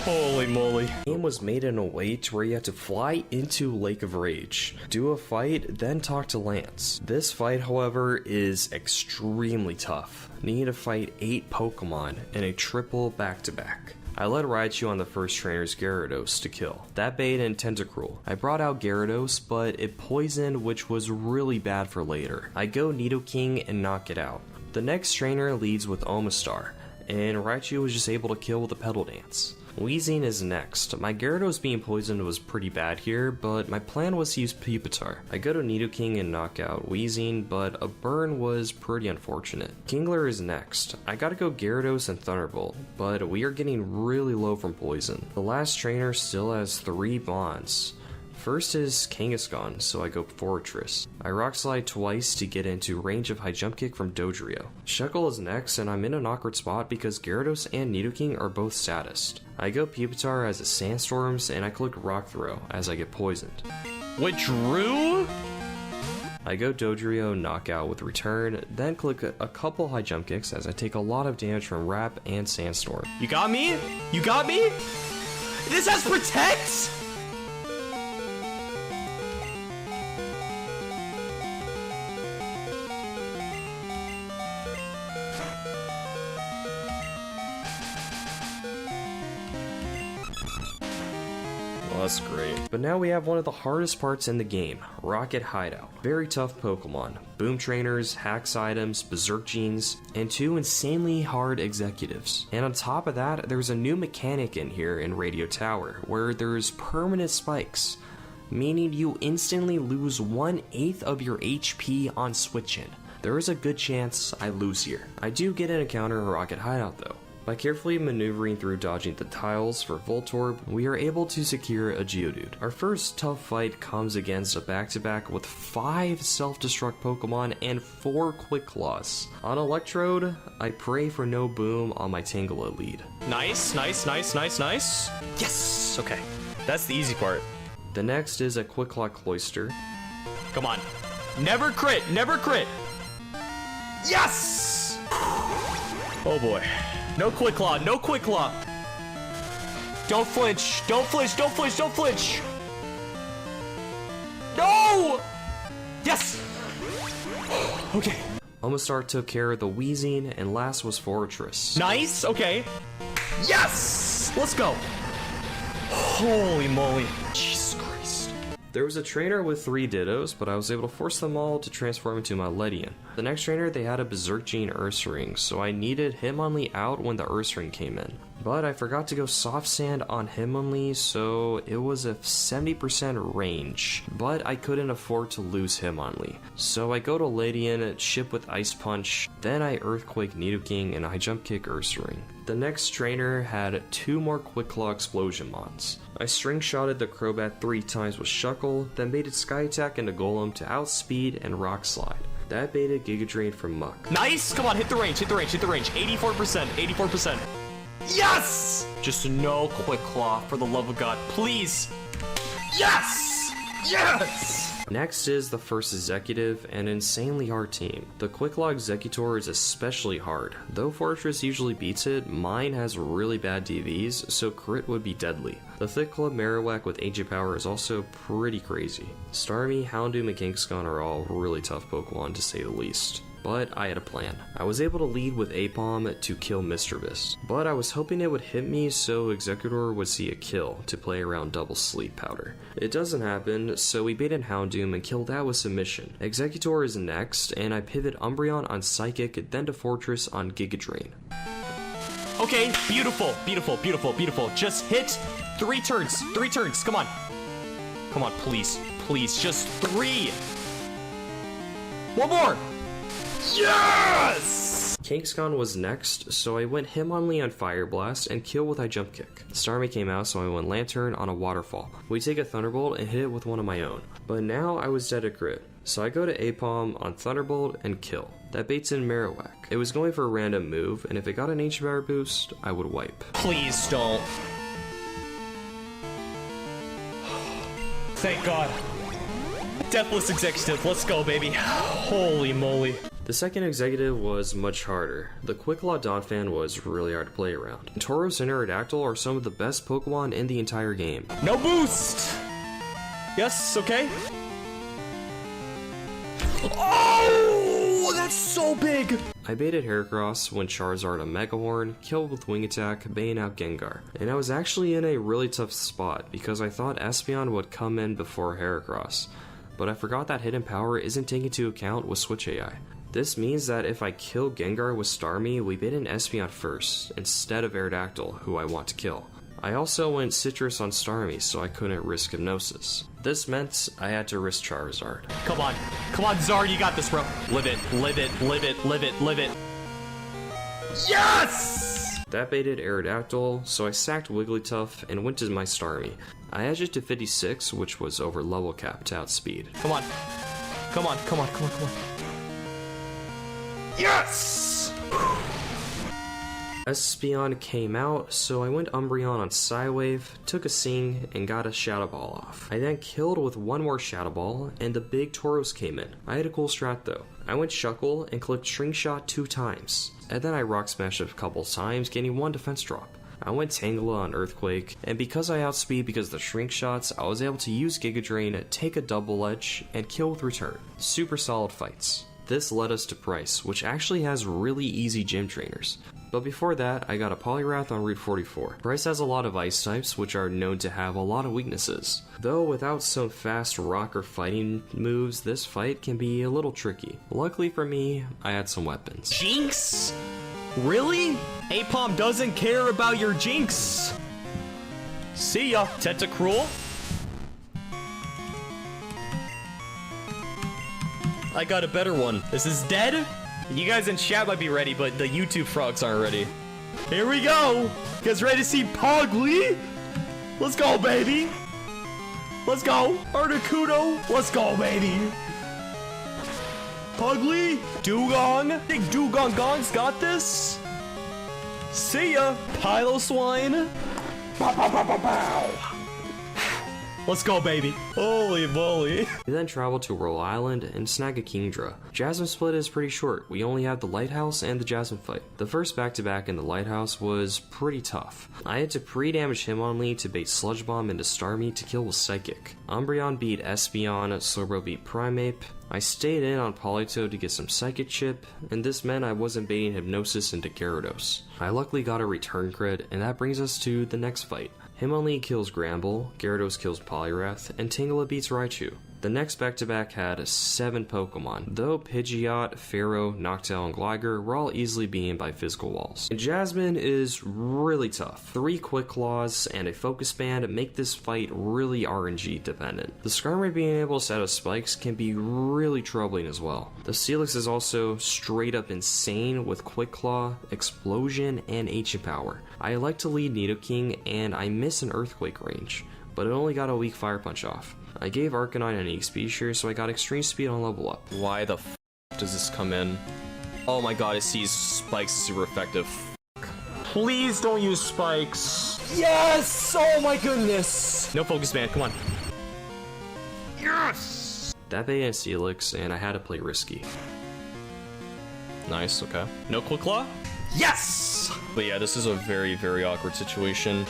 Holy moly. The game was made in a way to where you had to fly into Lake of Rage, do a fight, then talk to Lance. This fight, however, is extremely tough. You need to fight 8 Pokemon in a triple back-to-back. I led Raichu on the first trainer's Gyarados to kill. That bait and Tentacruel. I brought out Gyarados, but it poisoned, which was really bad for later. I go Nidoking and knock it out. The next trainer leads with Omastar, and Raichu was just able to kill with a Petal Dance. Weezing is next. My Gyarados being poisoned was pretty bad here, but my plan was to use Pupitar. I go to Nidoking and knock out Weezing, but a burn was pretty unfortunate. Kingler is next. I gotta go Gyarados and Thunderbolt, but we are getting really low from poison. The last trainer still has 3 bonds. First is Kangaskhan, so I go Fortress. I Rock Slide twice to get into range of High Jump Kick from Dodrio. Shuckle is next, and I'm in an awkward spot because Gyarados and Nidoking are both saddest. I go Pupitar as it Sandstorms, and I click Rock Throw as I get poisoned. Withdrew? I go Dodrio Knockout with Return, then click a couple High Jump Kicks as I take a lot of damage from Wrap and Sandstorm. You got me? You got me? This has Protect? That's great. But now we have one of the hardest parts in the game, Rocket Hideout. Very tough Pokemon, Boom Trainers, Hacks items, Berserk Genes, and 2 insanely hard executives. And on top of that, there's a new mechanic in here in Radio Tower, where there's permanent spikes, meaning you instantly lose 1/8 of your HP on switch-in. There is a good chance I lose here. I do get an encounter in Rocket Hideout though, By carefully maneuvering through dodging the tiles for Voltorb, we are able to secure a Geodude. Our first tough fight comes against a back-to-back with 5 self-destruct Pokemon and 4 Quick Claws. On Electrode, I pray for no boom on my Tangela lead. Nice, nice, nice, nice, nice. Yes! Okay, that's the easy part. The next is a Quick Claw Cloyster. Come on. Never crit, never crit. Yes! Oh boy. No Quick Claw, no Quick Claw. Don't flinch, don't flinch, don't flinch, don't flinch. No! Yes! Okay. Omastar took care of the Wheezing, and last was Fortress. Nice, okay. Yes! Let's go. Holy moly. Jesus Christ. There was a trainer with 3 Dittos, but I was able to force them all to transform into my Ledian. The next trainer, they had a Berserk Gene Ursaring, so I needed Hitmonlee out when the Ursaring came in. But I forgot to go Soft Sand on Hitmonlee, so it was a 70% range, but I couldn't afford to lose Hitmonlee. So I go to Ledian, ship with Ice Punch, then I Earthquake Nidoking, and I Jump Kick Ursaring. The next trainer had 2 more Quick Claw Explosion Mons. I string shotted the Crobat 3 times with Shuckle, then baited Sky Attack into Golem to outspeed and Rock Slide. That baited Giga Drain from Muck. Nice! Come on, hit the range, hit the range, hit the range. 84%, 84%. Yes! Just no Quick Claw, for the love of God, please. Yes! Yes! Next is the first Executive, an insanely hard team. The Quick Claw Executor is especially hard. Though Fortress usually beats it, mine has really bad DVs, so crit would be deadly. The Thick Club Marowak with Ancient Power is also pretty crazy. Starmie, Houndoom, and Kangaskhan are all really tough Pokemon to say the least. But I had a plan. I was able to lead with Apom to kill Mischievous, but I was hoping it would hit me so Executor would see a kill to play around Double Sleep Powder. It doesn't happen, so we baited Houndoom and killed that with Submission. Executor is next, and I pivot Umbreon on Psychic, then to Fortress on Giga Drain. Okay, beautiful, beautiful, beautiful, beautiful. Just hit 3 turns, 3 turns, come on. Come on, please, please, just 3. One more. Yes! Kangaskhan was next, so I went Hitmonlee on Fire Blast and kill with I Jump Kick. Starmie came out, so I went Lantern on a Waterfall. We take a Thunderbolt and hit it with one of my own. But now I was dead at crit, so I go to Apom on Thunderbolt and kill. That baits in Marowak. It was going for a random move, and if it got an Ancient Power boost, I would wipe. Please don't. Thank God. Deathless Executive, let's go, baby. Holy moly. The second Executive was much harder. The Quick Claw Donphan was really hard to play around. Tauros and Aerodactyl are some of the best Pokemon in the entire game. No boost! Yes, okay. Oh, that's so big! I baited Heracross when Charizard a Mega Horn, killed with Wing Attack, baiting out Gengar. And I was actually in a really tough spot because I thought Espeon would come in before Heracross. But I forgot that Hidden Power isn't taken into account with Switch AI. This means that if I kill Gengar with Starmie, we bait an Espeon first, instead of Aerodactyl, who I want to kill. I also went Citrus on Starmie, so I couldn't risk Hypnosis. This meant I had to risk Charizard. Come on, Zard, you got this, bro. Live it, live it, live it, live it, live it. Yes! That baited Aerodactyl, so I sacked Wigglytuff and went to my Starmie. I edged it to 56, which was over level cap to outspeed. Come on. Come on, come on, come on, come on. Yes! Espeon came out, so I went Umbreon on Psywave, took a Sing, and got a Shadow Ball off. I then killed with one more Shadow Ball, and the big Tauros came in. I had a cool strat though. I went Shuckle and clicked String Shot 2 times, and then I Rock Smash a couple times, gaining 1 defense drop. I went Tangela on Earthquake, and because I outspeed because of the Shrink Shots, I was able to use Giga Drain, take a Double Edge, and kill with Return. Super solid fights. This led us to Pryce, which actually has really easy gym trainers. But before that, I got a Poliwrath on Route 44. Pryce has a lot of ice types, which are known to have a lot of weaknesses. Though without some fast rock or fighting moves, this fight can be a little tricky. Luckily for me, I had some weapons. Jinx? Really? Apom doesn't care about your Jinx. See ya, Tentacruel. I got a better one. This is dead? You guys in chat might be ready, but the YouTube frogs aren't ready. Here we go. You guys ready to see Pogly? Let's go, baby. Let's go. Articuno. Let's go, baby. Pugly. Dugong. Big Dugong Gong's got this. See ya. Piloswine. Pow, pow, pow, pow, pow. Let's go, baby. Holy moly. We then travel to Roll Island and snag a Kingdra. Jasmine split is pretty short. We only have the Lighthouse and the Jasmine fight. The first back-to-back in the Lighthouse was pretty tough. I had to pre-damage Hitmonlee to bait Sludge Bomb into Starmie to kill with Psychic. Umbreon beat Espeon, Slowbro beat Primeape. I stayed in on Politoed to get some Psychic Chip, and this meant I wasn't baiting Hypnosis into Gyarados. I luckily got a return crit, and that brings us to the next fight. Hitmonlee kills Gramble, Gyarados kills Poliwrath, and Tangela beats Raichu. The next back-to-back had 7 Pokemon, though Pidgeot, Pharaoh, Noctowl, and Gligar were all easily beaten by physical walls. And Jasmine is really tough. 3 Quick Claws and a Focus Band make this fight really RNG dependent. The Skarmory being able to set up spikes can be really troubling as well. The Steelix is also straight up insane with Quick Claw, Explosion, and Ancient Power. I like to lead Nidoking and I miss an Earthquake range, but it only got a weak Fire Punch off. I gave Arcanine an EXP share, so I got extreme speed on level up. Why the f does this come in? Oh my god, it sees spikes super effective. Please don't use spikes. Yes! Oh my goodness! No Focus Band, come on. Yes! That baited Steelix, and I had to play risky. Nice, okay. No Quick Claw? Yes! But yeah, this is a very, very awkward situation.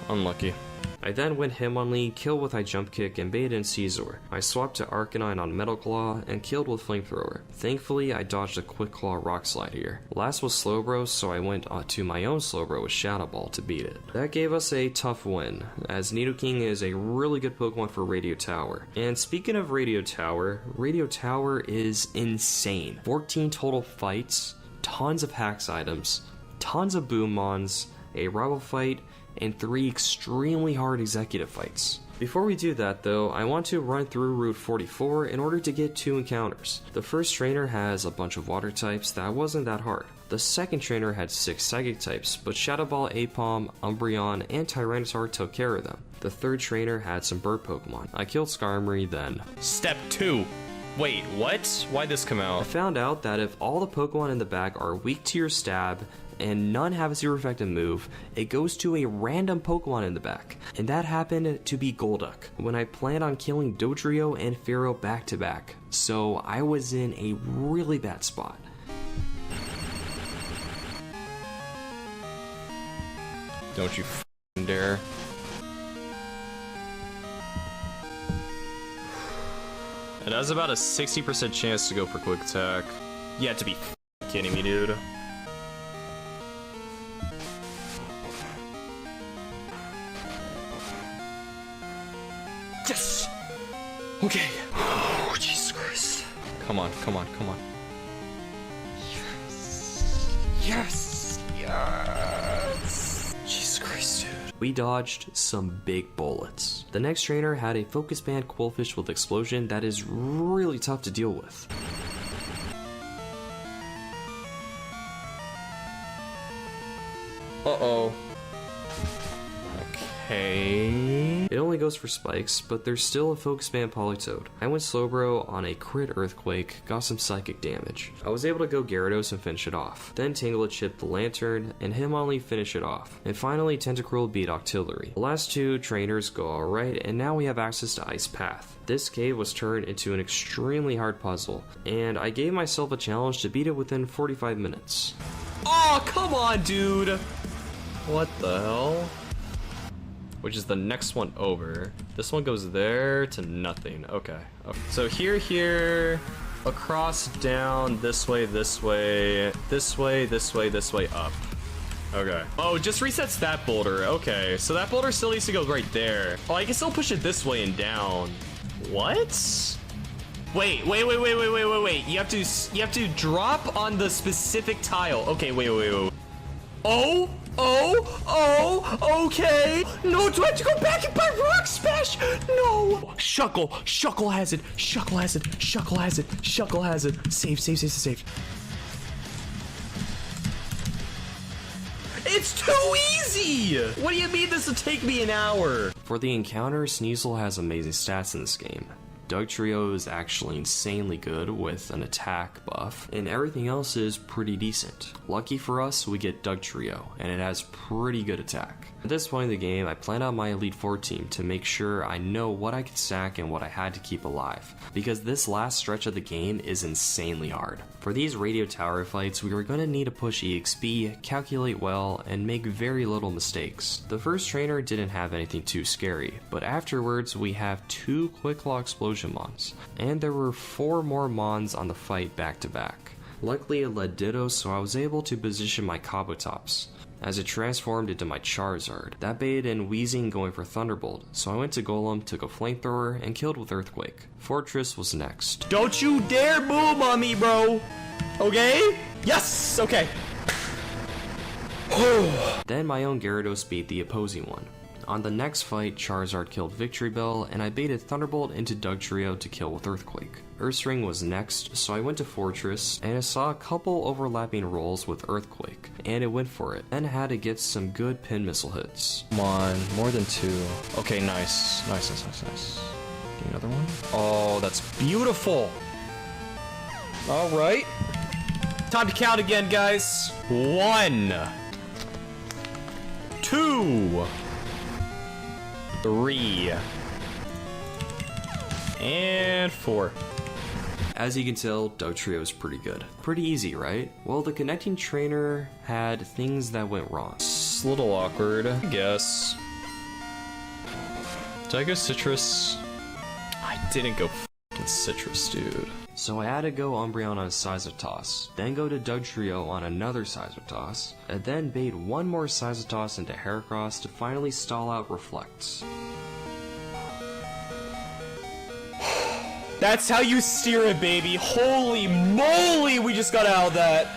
Unlucky. I then went Hitmonlee, killed with Jump Kick, and baited in Caesar. I swapped to Arcanine on Metal Claw, and killed with Flamethrower. Thankfully, I dodged a Quick Claw Rock Slide here. Last was Slowbro, so I went to my own Slowbro with Shadow Ball to beat it. That gave us a tough win, as Nidoking is a really good Pokemon for Radio Tower. And speaking of Radio Tower is insane. 14 total fights, tons of hacks items, tons of Boom Mons, a rival fight, and 3 extremely hard executive fights. Before we do that though, I want to run through Route 44 in order to get 2 encounters. The first trainer has a bunch of water types that wasn't that hard. The second trainer had 6 psychic types, but Shadow Ball, Apom, Umbreon, and Tyranitar took care of them. The third trainer had some bird Pokemon. I killed Skarmory then. Step 2. Wait, what? Why'd this come I out? found out that if all the Pokemon in the bag are weak to your stab, and none have a super effective move, it goes to a random Pokemon in the back. And that happened to be Golduck, when I planned on killing Dodrio and Pharaoh back to back. So I was in a really bad spot. Don't you f***ing dare. It has about a 60% chance to go for Quick Attack. You have to be f***ing kidding me, dude. Yes! Okay. Oh, Jesus Christ. Come on, come on, come on. Yes! Yes! Yes! Jesus Christ, dude. We dodged some big bullets. The next trainer had a Focus Band Quillfish with Explosion that is really tough to deal with. Uh-oh. Okay. It only goes for spikes, but there's still a Focus Band Politoed. I went Slowbro on a crit Earthquake, got some psychic damage. I was able to go Gyarados and finish it off. Then Tangela chipped the Lantern, and Hitmonlee finish it off. And finally Tentacruel beat Octillery. The last 2 trainers go alright, and now we have access to Ice Path. This cave was turned into an extremely hard puzzle, and I gave myself a challenge to beat it within 45 minutes. Oh, come on, dude! What the hell? Which is the next one over. This one goes there to nothing. Okay. So here, across, down, this way, this way, this way, this way, this way, up. Okay. Oh, it just resets that boulder. Okay, so that boulder still needs to go right there. Oh, I can still push it this way and down. What? Wait. You have to drop on the specific tile. Okay, wait. Oh Okay. No, do I have to go back and buy Rock Smash? No. Shuckle has it. Save. It's too easy! What do you mean this will take me an hour? For the encounter, Sneasel has amazing stats in this game. Dugtrio is actually insanely good with an attack buff, and everything else is pretty decent. Lucky for us, we get Dugtrio, and it has pretty good attack. At this point in the game, I planned out my Elite Four team to make sure I know what I could stack and what I had to keep alive, because this last stretch of the game is insanely hard. For these radio tower fights, we were going to need to push EXP, calculate well, and make very little mistakes. The first trainer didn't have anything too scary, but afterwards we have 2 Quick Law Explosion Mons, and there were 4 more Mons on the fight back to back. Luckily it led Ditto, so I was able to position my Kabutops as it transformed into my Charizard. That baited in Weezing going for Thunderbolt, so I went to Golem, took a Flamethrower, and killed with Earthquake. Fortress was next. Don't you dare boom on me, bro! Okay? Yes! Okay. Then my own Gyarados beat the opposing one. On the next fight, Charizard killed Victory Bell, and I baited Thunderbolt into Dugtrio to kill with Earthquake. Ursaring was next, so I went to Fortress, and I saw a couple overlapping rolls with Earthquake, and it went for it, then had to get some good pin missile hits. Come on, more than 2. Okay, nice. Give me another one. Oh, that's beautiful. Alright. Time to count again, guys. 1, 2, 3, and 4. As you can tell, Dugtrio is pretty good. Pretty easy, right? Well, the connecting trainer had things that went wrong. It's a little awkward, I guess. Did I go Citrus? I didn't go f***ing Citrus, dude. So I had to go Umbreon on a Sizotoss, then go to Dugtrio on another Sizotoss, and then bait one more Sizotoss into Heracross to finally stall out Reflects. That's how you steer it, baby. Holy moly, we just got out of that.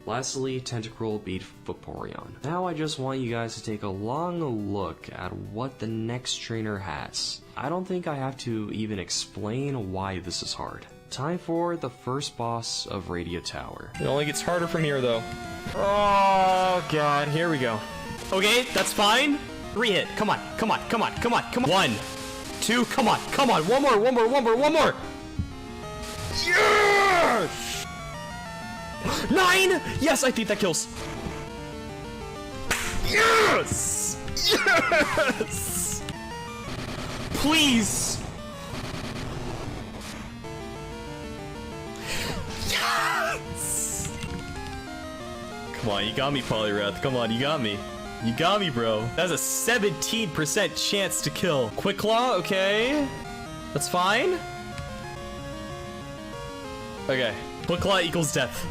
Lastly, Tentacruel beat Vaporeon. Now I just want you guys to take a long look at what the next trainer has. I don't think I have to even explain why this is hard. Time for the first boss of Radio Tower. It only gets harder from here, though. Oh, God. Here we go. Okay, that's fine. 3 hit. Come on. 1, 2, come on. One more. Yes! 9! Yes, I think that kills. Yes! Please! Yes! Come on, you got me, Poliwrath. Come on, you got me. You got me, bro. That's a 17% chance to kill. Quick Claw, okay. That's fine. Okay. Quick Claw equals death.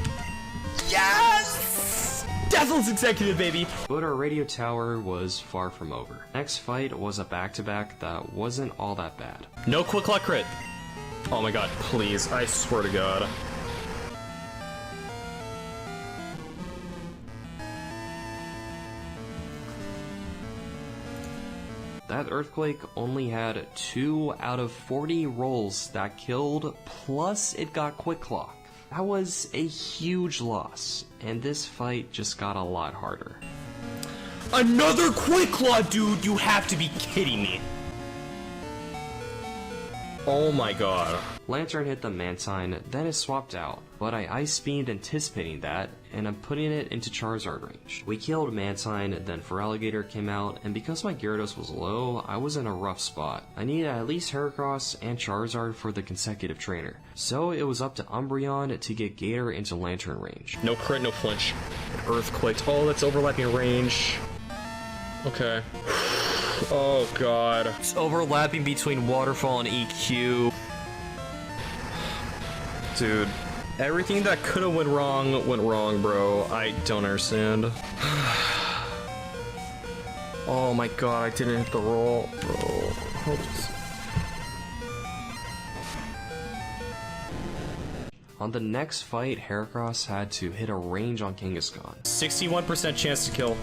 Yes! Deathless Executive, baby! But our Radio Tower was far from over. Next fight was a back-to-back that wasn't all that bad. No Quick Claw crit. Oh my god, please. I swear to god. That Earthquake only had 2 out of 40 rolls that killed, plus it got Quick Claw. That was a huge loss, and this fight just got a lot harder. Another Quick Claw, dude! You have to be kidding me. Oh my god. Lantern hit the Mantine, then it swapped out, but I Ice Beamed anticipating that, and I'm putting it into Charizard range. We killed Mantine, then Feraligatr came out, and because my Gyarados was low, I was in a rough spot. I needed at least Heracross and Charizard for the consecutive trainer, so it was up to Umbreon to get Gator into Lantern range. No crit, no flinch. Earthquake. Oh, that's overlapping range. Okay. Oh god. It's overlapping between Waterfall and EQ. Dude, everything that could have went wrong, bro. I don't understand. Oh my god, I didn't hit the roll, bro. On the next fight, Heracross had to hit a range on Kangaskhan. 61% chance to kill.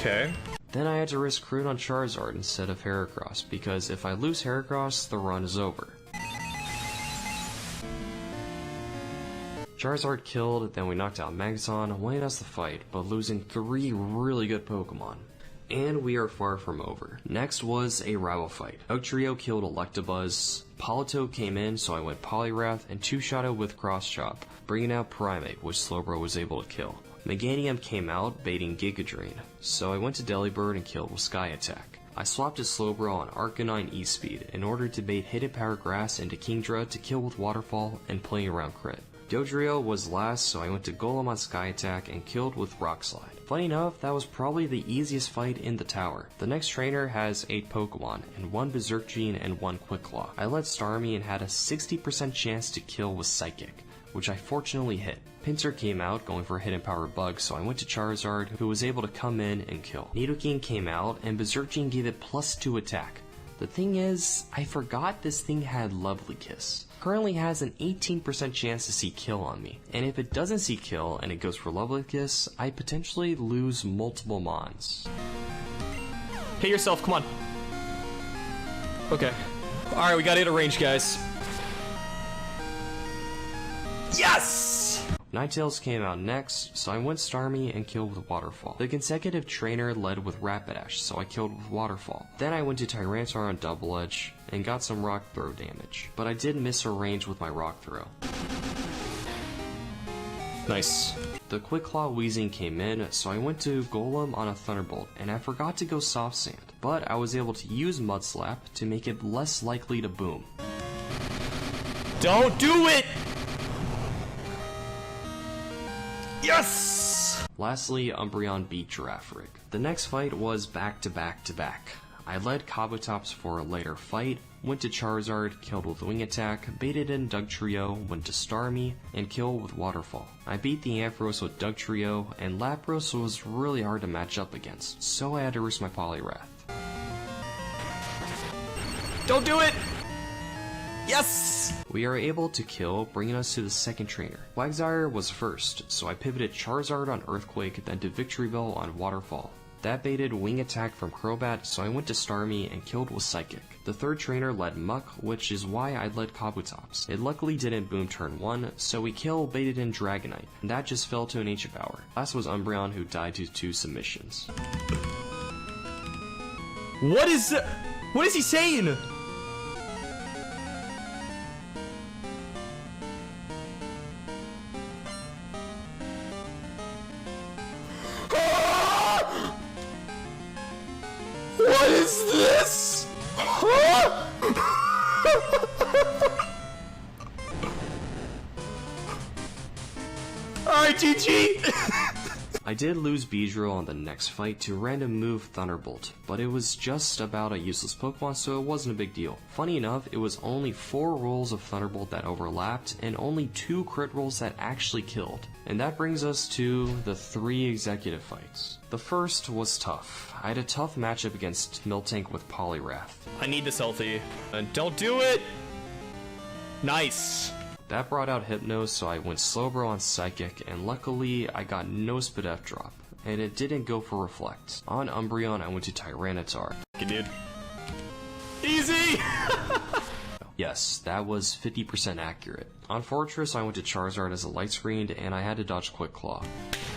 Okay. Then I had to risk crit on Charizard instead of Heracross, because if I lose Heracross, the run is over. Charizard killed, then we knocked out Magneton, winning us the fight, but losing 3 really good Pokemon. And we are far from over. Next was a rival fight. Dugtrio killed Electabuzz, Politoed came in, so I went Poliwrath and two-shot it with Cross Chop, bringing out Primeape, which Slowbro was able to kill. Meganium came out, baiting Giga Drain, so I went to Delibird and killed with Sky Attack. I swapped to Slowbro on Arcanine E-Speed in order to bait Hidden Power Grass into Kingdra to kill with Waterfall and playing around crit. Dodrio was last, so I went to Golem on Sky Attack and killed with Rock Slide. Funny enough, that was probably the easiest fight in the tower. The next trainer has 8 Pokemon, and 1 Berserk Gene and 1 Quick Claw. I led Starmie and had a 60% chance to kill with Psychic, which I fortunately hit. Pinsir came out, going for a Hidden Power Bug, so I went to Charizard, who was able to come in and kill. Nidoking came out, and Berserk Gene gave it +2 attack. The thing is, I forgot this thing had Lovely Kiss. Currently has an 18% chance to see kill on me, and if it doesn't see kill and it goes for Lovely Kiss, I potentially lose multiple Mons. Hit yourself, come on. Okay. Alright, we gotta hit a range, guys. Yes! Ninetales came out next, so I went Starmie and killed with Waterfall. The consecutive trainer led with Rapidash, so I killed with Waterfall. Then I went to Tyranitar on Double Edge and got some Rock Throw damage, but I did miss a range with my Rock Throw. Nice. The Quick Claw Weezing came in, so I went to Golem on a Thunderbolt, and I forgot to go Soft Sand, but I was able to use Mud Slap to make it less likely to boom. Don't do it! Yes! Lastly, Umbreon beat Girafarig. The next fight was back-to-back-to-back. I led Kabutops for a later fight, went to Charizard, killed with Wing Attack, baited in Dugtrio, went to Starmie, and killed with Waterfall. I beat the Ampharos with Dugtrio, and Lapras was really hard to match up against, so I had to risk my Poliwrath. Don't do it! Yes! We are able to kill, bringing us to the second trainer. Quagsire was first, so I pivoted Charizard on Earthquake, then to Victreebel on Waterfall. That baited Wing Attack from Crobat, so I went to Starmie and killed with Psychic. The third trainer led Muck, which is why I led Kabutops. It luckily didn't boom turn 1, so we kill baited in Dragonite, and that just fell to an Ancient Power. Last was Umbreon, who died to 2 submissions. What is he saying? What is this? Huh? Alright, GG! I did lose Beedrill on the next fight to random move Thunderbolt, but it was just about a useless Pokemon, so it wasn't a big deal. Funny enough, it was only 4 rolls of Thunderbolt that overlapped, and only 2 crit rolls that actually killed. And that brings us to the 3 executive fights. The first was tough. I had a tough matchup against Miltank with Poliwrath. I need this healthy. And don't do it! Nice! That brought out Hypno, so I went Slowbro on Psychic, and luckily I got no Spadef drop, and it didn't go for Reflect. On Umbreon, I went to Tyranitar. Okay, dude. Easy! Yes, that was 50% accurate. On Fortress, I went to Charizard as a Light Screened, and I had to dodge Quick Claw.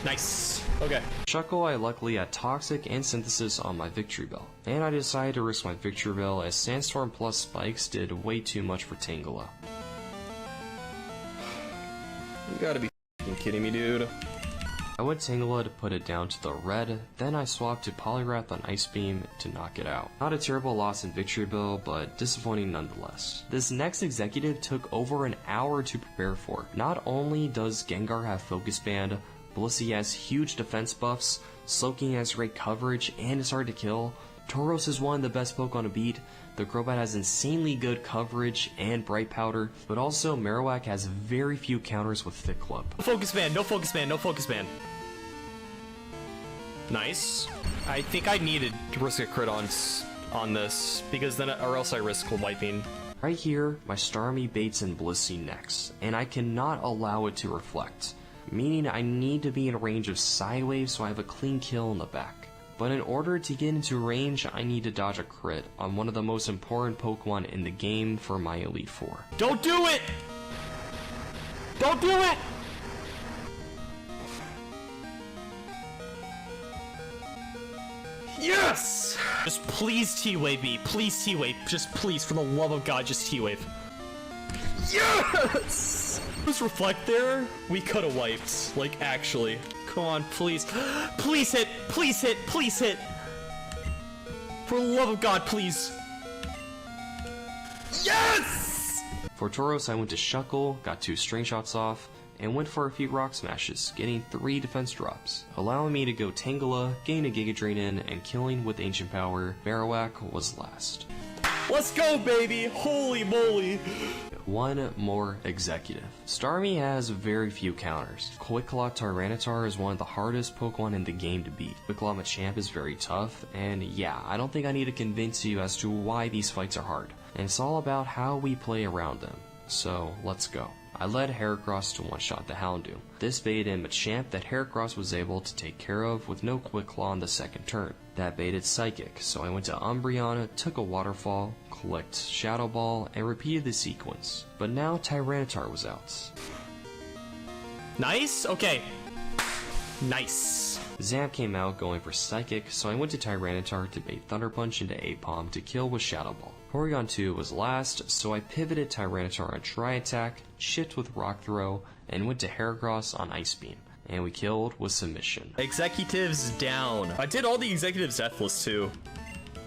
Nice. Okay. Shuckle, I luckily had Toxic and Synthesis on my Victreebel, and I decided to risk my Victreebel as Sandstorm plus Spikes did way too much for Tangela. You gotta be f***ing kidding me, dude. I went Tangela to put it down to the red, then I swapped to Poliwrath on Ice Beam to knock it out. Not a terrible loss in Victreebel, but disappointing nonetheless. This next executive took over an hour to prepare for. Not only does Gengar have Focus Band, Blissey has huge defense buffs, Slowking has great coverage and is hard to kill, Tauros is one of the best Pokemon to beat, the Crobat has insanely good coverage and Bright Powder, but also Marowak has very few counters with Thick Club. No focus band, no focus band, no focus band. Nice. I think I needed to risk a crit on this, because then, or else I risk wiping. Right here, my Starmie baits in Blissey next, and I cannot allow it to reflect, meaning I need to be in range of Sidewaves so I have a clean kill in the back. But in order to get into range, I need to dodge a crit on one of the most important Pokemon in the game for my Elite Four. Don't do it! Don't do it! Yes! Just please T-Wave me. Please T-Wave. Just please, for the love of God, just T-Wave. Yes! Just reflect there. We could have wiped. Like, actually. Come on, please. Please hit! Please hit! Please hit! For the love of God, please. Yes! For Tauros, I went to Shuckle, got 2 string shots off, and went for a few rock smashes, getting 3 defense drops, allowing me to go Tangela, gain a Giga Drain in, and killing with Ancient Power. Marowak was last. Let's go, baby! Holy moly! One more executive. Starmie has very few counters. Quick Claw Tyranitar is one of the hardest Pokemon in the game to beat. Quick Claw Machamp is very tough, and yeah, I don't think I need to convince you as to why these fights are hard. And it's all about how we play around them. So, let's go. I led Heracross to one-shot the Houndoom. This baited Machamp that Heracross was able to take care of with no Quick Claw on the second turn. That baited Psychic, so I went to Umbreon, took a Waterfall, clicked Shadow Ball, and repeated the sequence. But now Tyranitar was out. Nice? Okay. Nice. Zamp came out going for Psychic, so I went to Tyranitar to bait Thunder Punch into Apom to kill with Shadow Ball. Porygon 2 was last, so I pivoted Tyranitar on Tri-Attack, shift with Rock Throw, and went to Heracross on Ice Beam. And we killed with Submission. Executives down. I did all the executives deathless too.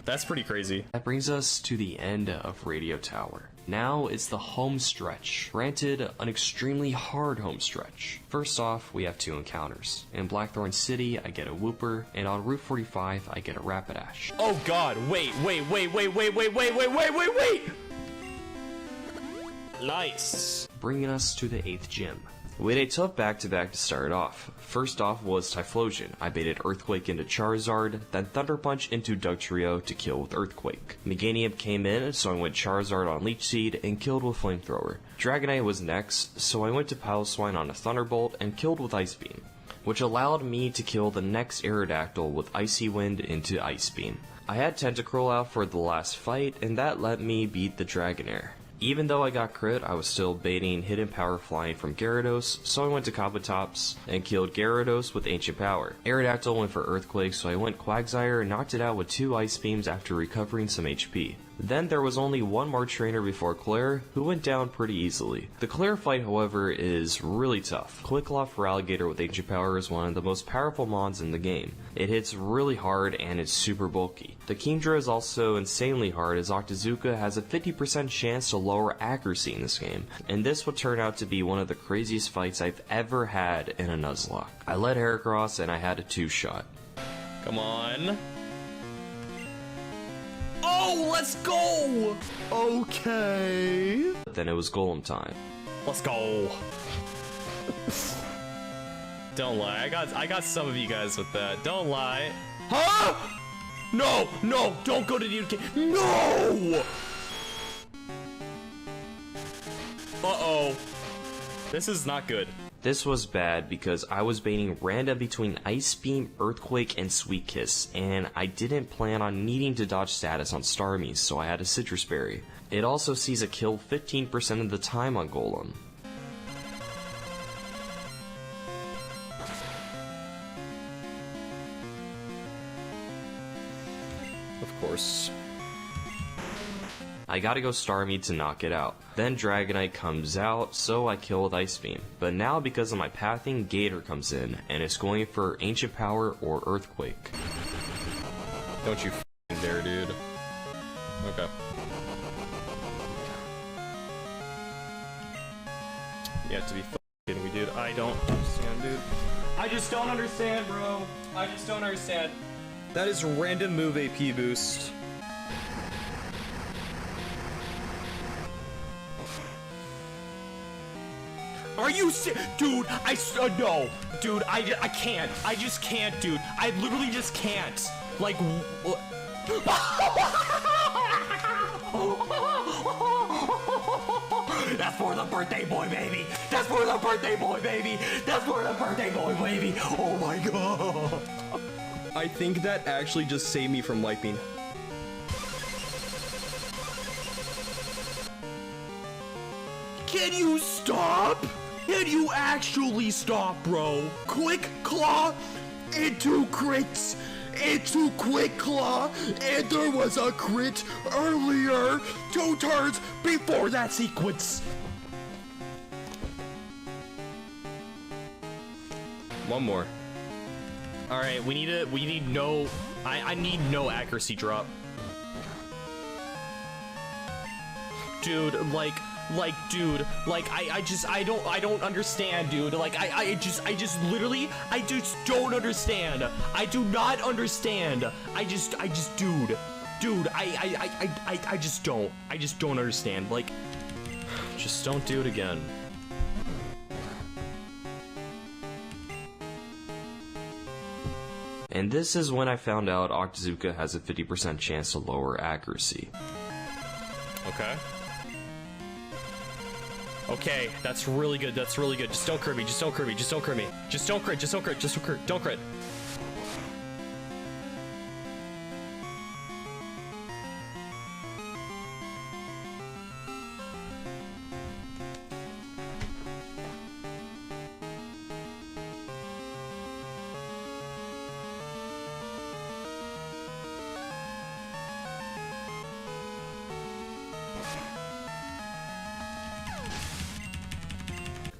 That's pretty crazy. That brings us to the end of Radio Tower. Now it's the home stretch. Granted, an extremely hard home stretch. First off, we have 2 encounters. In Blackthorn City, I get a Wooper, and on Route 45, I get a Rapidash. Oh god, wait. Nice. Bringing us to the 8th gym. We had a tough back-to-back to start off. First off was Typhlosion. I baited Earthquake into Charizard, then Thunder Punch into Dugtrio to kill with Earthquake. Meganium came in, so I went Charizard on Leech Seed and killed with Flamethrower. Dragonite was next, so I went to Piloswine on a Thunderbolt and killed with Ice Beam, which allowed me to kill the next Aerodactyl with Icy Wind into Ice Beam. I had Tentacruel out for the last fight, and that let me beat the Dragonair. Even though I got crit, I was still baiting Hidden Power flying from Gyarados, so I went to Kabutops and killed Gyarados with Ancient Power. Aerodactyl went for Earthquake, so I went Quagsire and knocked it out with 2 Ice Beams after recovering some HP. Then there was only one more trainer before Claire, who went down pretty easily. The Claire fight, however, is really tough. Quick Claw for Alligator with Ancient Power is one of the most powerful mons in the game. It hits really hard and it's super bulky. The Kingdra is also insanely hard, as Octazooka has a 50% chance to lower accuracy in this game, and this would turn out to be one of the craziest fights I've ever had in a Nuzlocke. I led Heracross and I had a 2-shot. Come on. Oh, let's go! Okay. Then it was Golem time. Let's go. Don't lie. I got some of you guys with that. Don't lie. Huh? No, don't go to the UK. No! Uh-oh. This is not good. This was bad because I was baiting random between Ice Beam, Earthquake, and Sweet Kiss, and I didn't plan on needing to dodge status on Starmie, so I had a Citrus Berry. It also sees a kill 15% of the time on Golem. Of course. I gotta go Starmie to knock it out. Then Dragonite comes out, so I kill with Ice Beam. But now because of my pathing, Gator comes in, and it's going for Ancient Power or Earthquake. Don't you f***ing dare, dude. Okay. You have to be f***ing me, dude. I don't understand, dude. I just don't understand, bro. I just don't understand. That is random move AP boost. Are you dude? No, dude. I can't. I just can't, dude. I literally just can't. Like, that's for the birthday boy, baby. That's for the birthday boy, baby. That's for the birthday boy, baby. Oh my god. I think that actually just saved me from wiping. Can you stop? Can you actually stop, bro? Quick Claw into crits into Quick Claw, and there was a crit earlier 2 turns before that sequence. One more. All right, we need no, I need no accuracy drop. Dude, dude, I don't understand, dude. Like, I just literally, I just don't understand. I do not understand. I just, dude, I just don't understand. Like, Just don't do it again. And this is when I found out Octazooka has a 50% chance to lower accuracy. okay. Okay, that's really good, that's really good. Just don't crit me, just don't crit me, just don't crit me. Just don't crit, just don't crit, just don't crit, don't crit.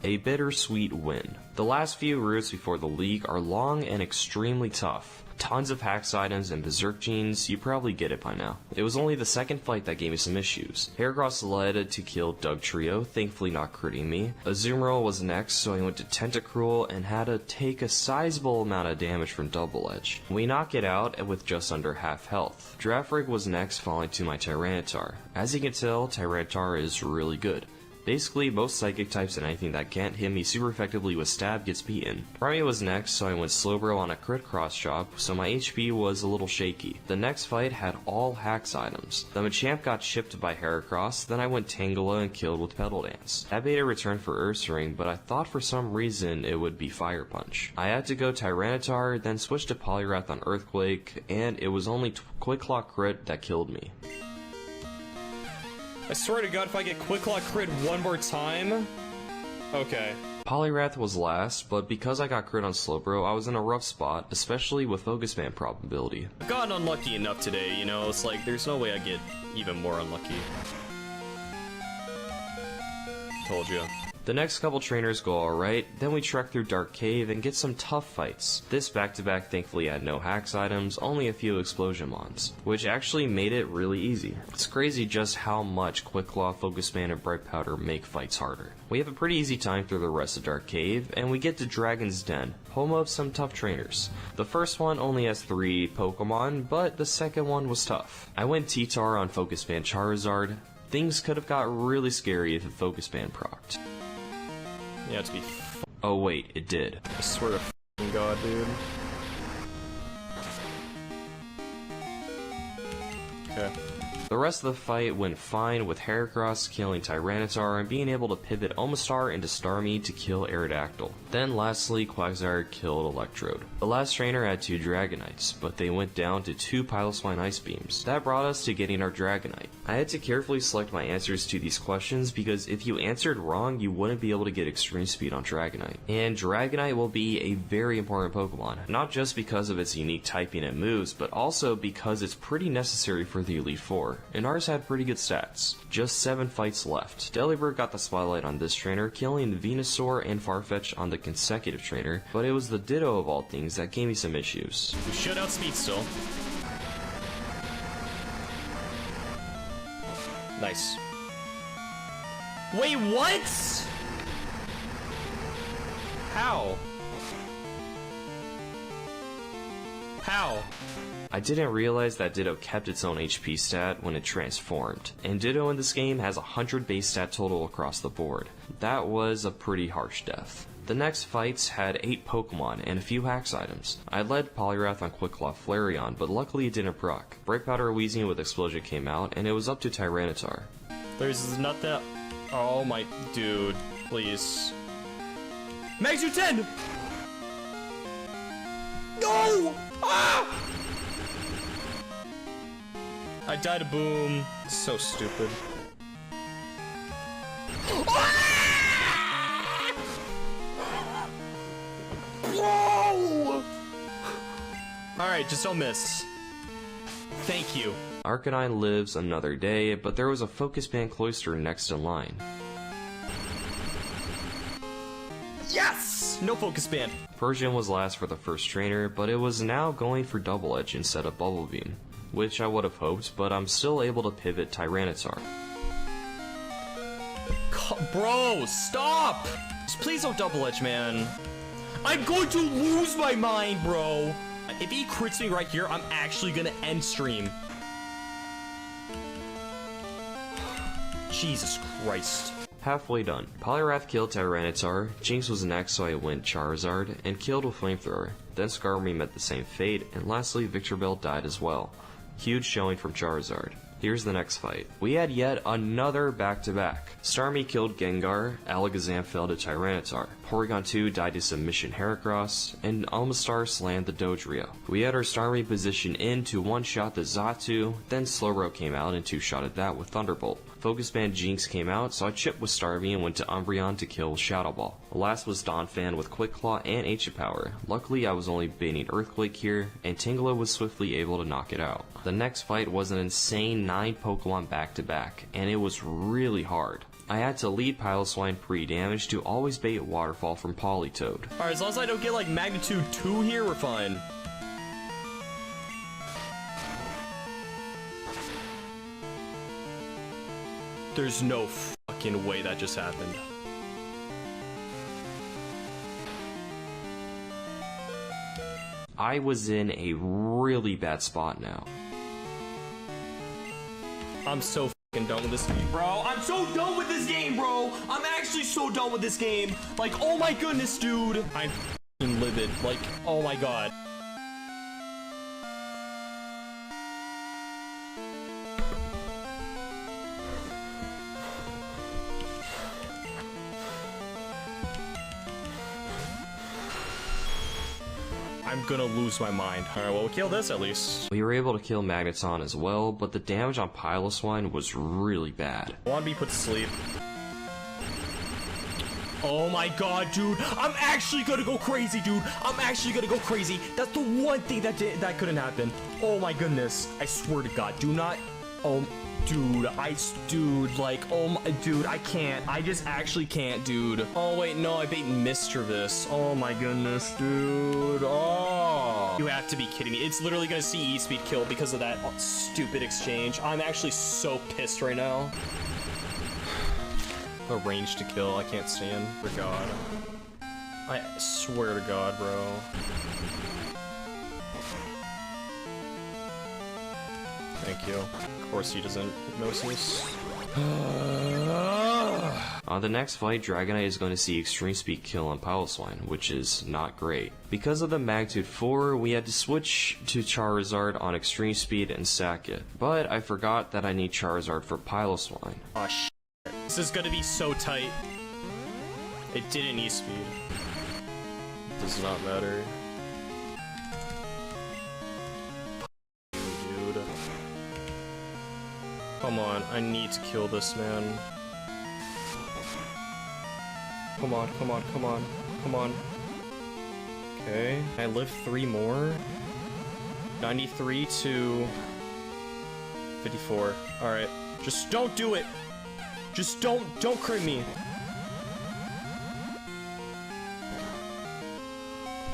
A bittersweet win. The last few routes before the league are long and extremely tough. Tons of hacks items and berserk genes, you probably get it by now. It was only the second fight that gave me some issues. Heracross led to kill Doug Trio, thankfully not critting me. Azumarill was next, so I went to Tentacruel and had to take a sizable amount of damage from Double Edge. We knock it out with just under half health. Drafrig was next, falling to my Tyranitar. As you can tell, Tyranitar is really good. Basically, most psychic types and anything that can't hit me super effectively with stab gets beaten. Primate was next, so I went Slowbro on a crit cross chop, so my HP was a little shaky. The next fight had all hacks items. The Machamp got chipped by Heracross, then I went Tangela and killed with Petal Dance. That beta returned for Ursaring, but I thought for some reason it would be Fire Punch. I had to go Tyranitar, then switch to Poliwrath on Earthquake, and it was only Quick Claw crit that killed me. I swear to God, if I get Quick Claw crit one more time... Okay. Poliwrath was last, but because I got crit on Slowbro, I was in a rough spot, especially with Focus Band probability. I've gotten unlucky enough today, you know, it's like, there's no way I get even more unlucky. Told you. The next couple trainers go alright, then we trek through Dark Cave and get some tough fights. This back-to-back thankfully had no hacks items, only a few explosion mons, which actually made it really easy. It's crazy just how much Quick Claw, Focus Band, and Bright Powder make fights harder. We have a pretty easy time through the rest of Dark Cave, and we get to Dragon's Den, home of some tough trainers. The first one only has 3 Pokemon, but the second one was tough. I went T-Tar on Focus Band Charizard. Things could have got really scary if the Focus Band procced. Yeah, to be Oh wait, it did. I swear to f***ing God, dude. Okay. The rest of the fight went fine with Heracross killing Tyranitar and being able to pivot Omastar into Starmie to kill Aerodactyl. Then lastly, Quagsire killed Electrode. The last trainer had 2 Dragonites, but they went down to 2 Piloswine Ice Beams. That brought us to getting our Dragonite. I had to carefully select my answers to these questions because if you answered wrong, you wouldn't be able to get Extreme Speed on Dragonite. And Dragonite will be a very important Pokemon, not just because of its unique typing and moves, but also because it's pretty necessary for the Elite Four. And ours had pretty good stats. Just 7 fights left. Delibird got the spotlight on this trainer, killing Venusaur and Farfetch on the consecutive trainer, but it was the Ditto of all things that gave me some issues. We should outspeed still. Nice. Wait, what? How? How? I didn't realize that Ditto kept its own HP stat when it transformed, and Ditto in this game has 100 base stat total across the board. That was a pretty harsh death. The next fights had 8 Pokemon and a few hacks items. I led Poliwrath on Quick Claw Flareon, but luckily it didn't proc. Bright Powder Weezing with Explosion came out, and it was up to Tyranitar. There's nothing. Oh my dude, please. Max you 10! No! Ah! I died a boom. So stupid. Whoa! Alright, just don't miss. Thank you. Arcanine lives another day, but there was a Focus Band Cloister next in line. Yes! No focus band. Persian was last for the first trainer, but it was now going for Double Edge instead of Bubble Beam, which I would have hoped, but I'm still able to pivot Tyranitar. Bro, stop! Just please don't double edge, man. I'm going to lose my mind, bro. If he crits me right here, I'm actually gonna end stream. Jesus Christ. Halfway done. Poliwrath killed Tyranitar, Jinx was next so I went Charizard, and killed with Flamethrower. Then Skarmory met the same fate, and lastly Victreebel died as well. Huge showing from Charizard. Here's the next fight. We had yet another back-to-back. Starmie killed Gengar, Alakazam fell to Tyranitar, Porygon 2 died to Submission Heracross, and Almastar slammed the Dodrio. We had our Starmie position in to one-shot the Xatu, then Slowbro came out and two-shotted that with Thunderbolt. Focus Band Jinx came out, so I chipped with Starmie and went to Umbreon to kill with Shadow Ball. Last was Donphan with Quick Claw and Ancient Power. Luckily I was only baiting Earthquake here, and Tangela was swiftly able to knock it out. The next fight was an insane 9 Pokemon back-to-back, and it was really hard. I had to lead Piloswine pre-damage to always bait Waterfall from Politoed. Alright, as long as I don't get like magnitude 2 here, we're fine. There's no fucking way that just happened. I was in a really bad spot now. I'm so fucking done with this game, bro. I'm so done with this game, bro. I'm actually so done with this game. Like, oh my goodness, dude. I'm fucking livid. Like, oh my god. I'm gonna lose my mind. Alright, well, we'll kill this at least. We were able to kill Magneton as well, but the damage on Piloswine was really bad. I want to be put to sleep. Oh my god, dude. I'm actually gonna go crazy, dude. I'm actually gonna go crazy. That's the one thing that couldn't happen. Oh my goodness. I swear to god, do not. Oh, dude, dude, I can't. I just actually can't, dude. Oh, wait, no, I bait Mischievous. Oh my goodness, dude. Oh. You have to be kidding me. It's literally gonna see E-Speed kill because of that stupid exchange. I'm actually so pissed right now. The range to kill, I can't stand. For god. I swear to god, bro. Thank you. Of course he doesn't hypnosis. On the next fight, Dragonite is going to see Extreme Speed kill on Piloswine, which is not great. Because of the Magnitude 4, we had to switch to Charizard on Extreme Speed and sack it. But I forgot that I need Charizard for Piloswine. Aw, shit. This is gonna be so tight. It didn't E-Speed. Does not matter. Dude. Come on, I need to kill this man. Come on, come on, come on, come on. Okay, I live 3 more. 93 to 54. Alright, just don't do it. Just don't crit me.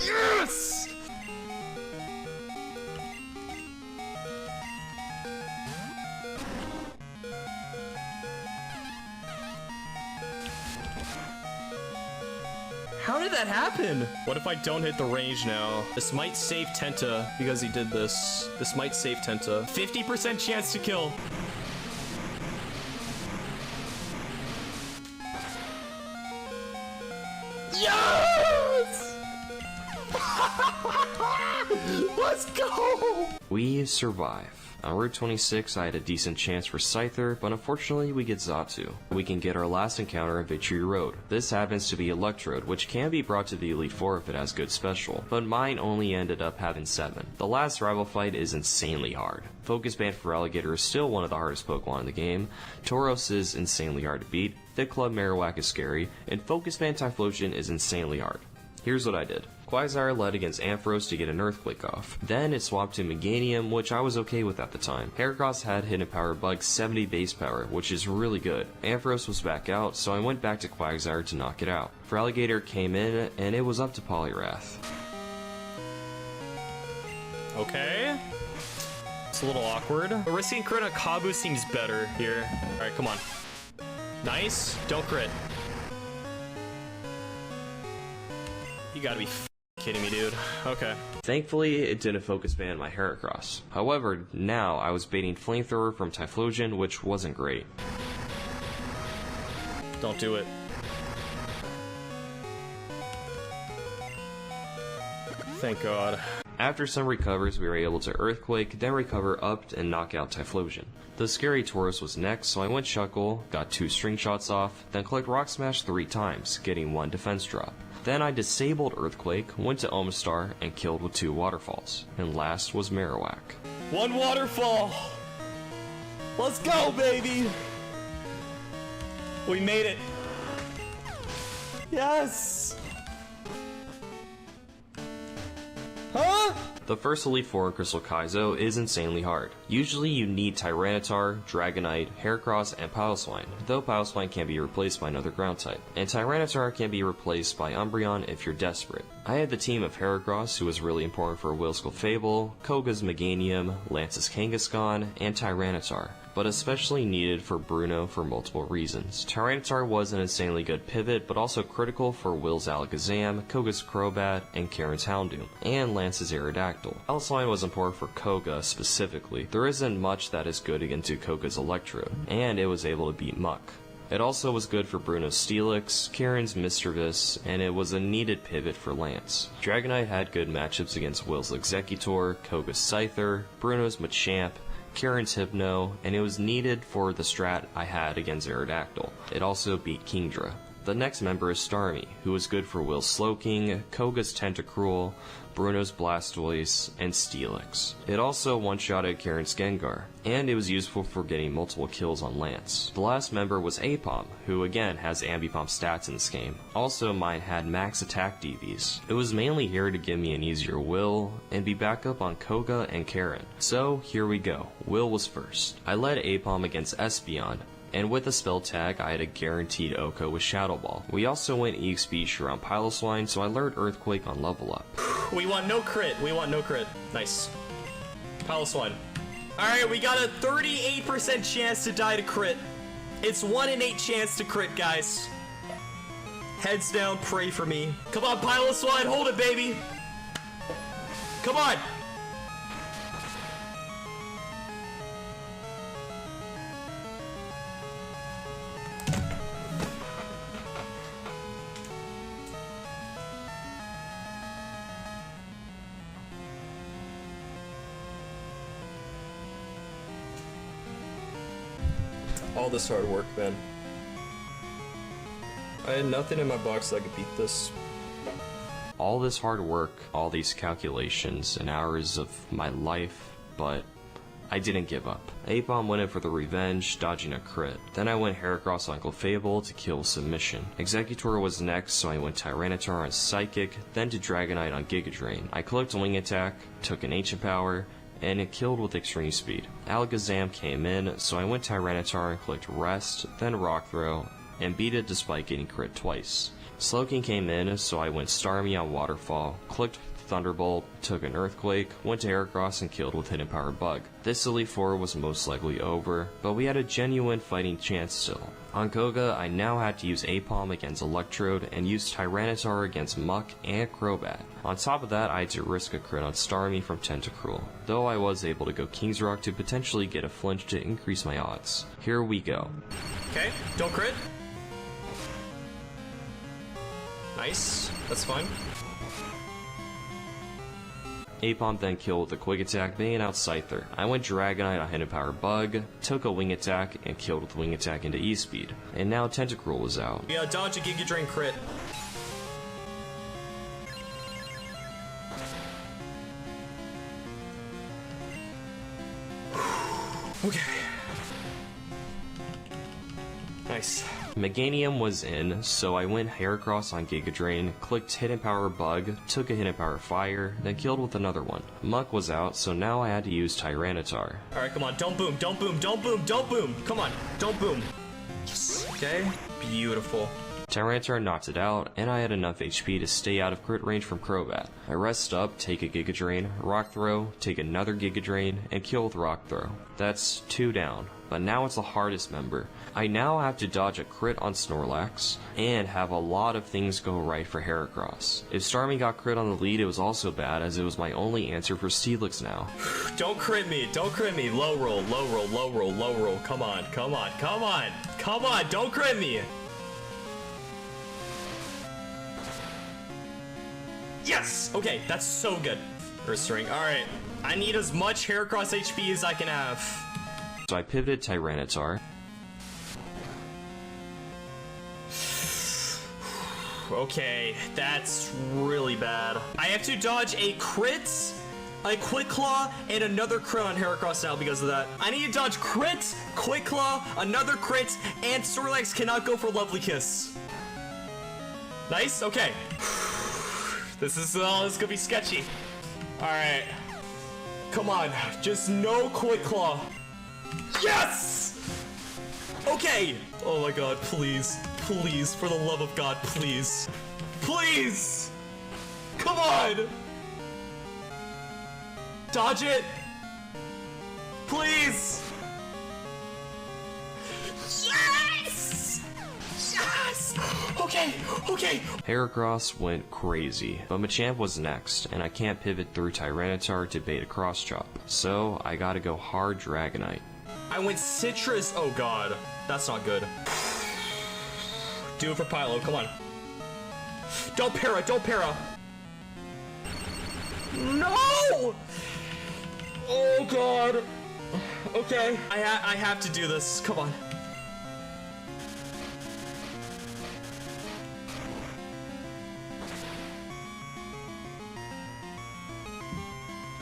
Yes! How did that happen? What if I don't hit the range now? This might save Tenta because he did this. This might save Tenta. 50% chance to kill. Yes! Let's go! We survive. On Route 26, I had a decent chance for Scyther, but unfortunately we get Xatu. We can get our last encounter on Victory Road. This happens to be Electrode, which can be brought to the Elite Four if it has good special, but mine only ended up having 7. The last rival fight is insanely hard. Focus Band for Alligator is still one of the hardest Pokemon in the game, Tauros is insanely hard to beat, Thick Club Marowak is scary, and Focus Band Typhlosion is insanely hard. Here's what I did. Quasar led against Ampharos to get an Earthquake off. Then it swapped to Meganium, which I was okay with at the time. Heracross had Hidden Power Bug 70 base power, which is really good. Ampharos was back out, so I went back to Quasar to knock it out. For Alligator came in, and it was up to Poliwrath. Okay. It's a little awkward. But risking crit on Kabu seems better here. Alright, come on. Nice. Don't crit. You gotta be kidding me, dude. Okay. Thankfully, it didn't Focus Ban my Heracross. However, now I was baiting Flamethrower from Typhlosion, which wasn't great. Don't do it. Thank God. After some recovers, we were able to Earthquake, then recover up and knock out Typhlosion. The scary Tauros was next, so I went Shuckle, got 2 String Shots off, then clicked Rock Smash 3 times, getting 1 defense drop. Then I disabled Earthquake, went to Omastar, and killed with 2 Waterfalls. And last was Marowak. 1 waterfall! Let's go, baby! We made it! Yes! Huh? The first Elite Four in Crystal Kaizo is insanely hard. Usually you need Tyranitar, Dragonite, Heracross, and Piloswine, though Piloswine can be replaced by another ground type, and Tyranitar can be replaced by Umbreon if you're desperate. I had the team of Heracross, who was really important for Will's Clefable, Koga's Meganium, Lance's Kangaskhan, and Tyranitar, but especially needed for Bruno for multiple reasons. Tyranitar was an insanely good pivot, but also critical for Will's Alakazam, Koga's Crobat, and Karen's Houndoom, and Lance's Aerodactyl. Piloswine was important for Koga specifically. There isn't much that is good against Koga's Electrode, and it was able to beat Muck. It also was good for Bruno's Steelix, Karen's Mischievous, and it was a needed pivot for Lance. Dragonite had good matchups against Will's Exeggutor, Koga's Scyther, Bruno's Machamp, Karen's Hypno, and it was needed for the strat I had against Aerodactyl. It also beat Kingdra. The next member is Starmie, who was good for Will's Slowking, Koga's Tentacruel, Bruno's Blastoise, and Steelix. It also one-shotted Karen's Gengar, and it was useful for getting multiple kills on Lance. The last member was Aipom, who again has Ambipom stats in this game. Also, mine had max attack DVs. It was mainly here to give me an easier Will, and be back up on Koga and Karen. So, here we go. Will was first. I led Aipom against Espeon, and with a spell tag, I had a guaranteed Oko with Shadow Ball. We also went EXP around Piloswine, so I learned Earthquake on level up. We want no crit. We want no crit. Nice. Piloswine. Alright, we got a 38% chance to die to crit. It's 1 in 8 chance to crit, guys. Heads down, pray for me. Come on, Piloswine, hold it, baby. Come on. All this hard work, man. I had nothing in my box that could beat this. All this hard work, all these calculations, and hours of my life, but I didn't give up. Aipom went in for the revenge, dodging a crit. Then I went Heracross on Clefable to kill Submission. Exeggutor was next, so I went Tyranitar on Psychic, then to Dragonite on Giga Drain. I clicked Wing Attack, took an Ancient Power, and it killed with extreme speed. Alakazam came in, so I went Tyranitar and clicked Rest, then Rock Throw, and beat it despite getting crit twice. Slowking came in, so I went Starmie on Waterfall, clicked Thunderbolt, took an Earthquake, went to Heracross and killed with Hidden Power Bug. This Elite Four was most likely over, but we had a genuine fighting chance still. On Koga, I now had to use Aipom against Electrode and use Tyranitar against Muck and Crobat. On top of that, I had to risk a crit on Starmie from Tentacruel, though I was able to go King's Rock to potentially get a flinch to increase my odds. Here we go. Okay, don't crit. Nice, that's fine. A-Pump then killed with a quick attack, banging out Scyther. I went Dragonite on Hidden Power Bug, took a wing attack, and killed with wing attack into E-Speed. And now Tentacruel was out. Yeah, dodge a Giga Drain crit. Okay. Nice. Meganium was in, so I went Heracross on Giga Drain, clicked Hidden Power Bug, took a Hidden Power Fire, then killed with another one. Muck was out, so now I had to use Tyranitar. Alright, come on. Don't boom, don't boom, don't boom, don't boom. Come on, don't boom. Yes. Okay. Beautiful. Tyranitar knocked it out, and I had enough HP to stay out of crit range from Crobat. I rest up, take a Giga Drain, Rock Throw, take another Giga Drain, and kill with Rock Throw. That's 2 down. But now it's the hardest member. I now have to dodge a crit on Snorlax, and have a lot of things go right for Heracross. If Starmie got crit on the lead, it was also bad, as it was my only answer for Steelix now. Don't crit me, don't crit me. Low roll, low roll, low roll, low roll. Come on, come on, come on. Come on, don't crit me. Yes! Okay, that's so good. Earth Ring. Alright. I need as much Heracross HP as I can have. So I pivoted Tyranitar. Okay, that's really bad. I have to dodge a crit, a Quick Claw, and another crit on Heracross now because of that. I need to dodge crit, Quick Claw, another crit, and Snorlax cannot go for Lovely Kiss. Nice, okay. This is gonna be sketchy. Alright. Come on, just no Quick Claw. Yes! Okay! Oh my god, please. Please, for the love of God, please. Please! Come on! Dodge it! Please! Yes! Yes! Okay, okay. Heracross went crazy, but Machamp was next, and I can't pivot through Tyranitar to bait a Cross Chop, so I gotta go hard Dragonite. I went Citrus. Oh god, that's not good. Do it for Pylo, come on. Don't para, don't para. No! Oh god. Okay, I have to do this. Come on.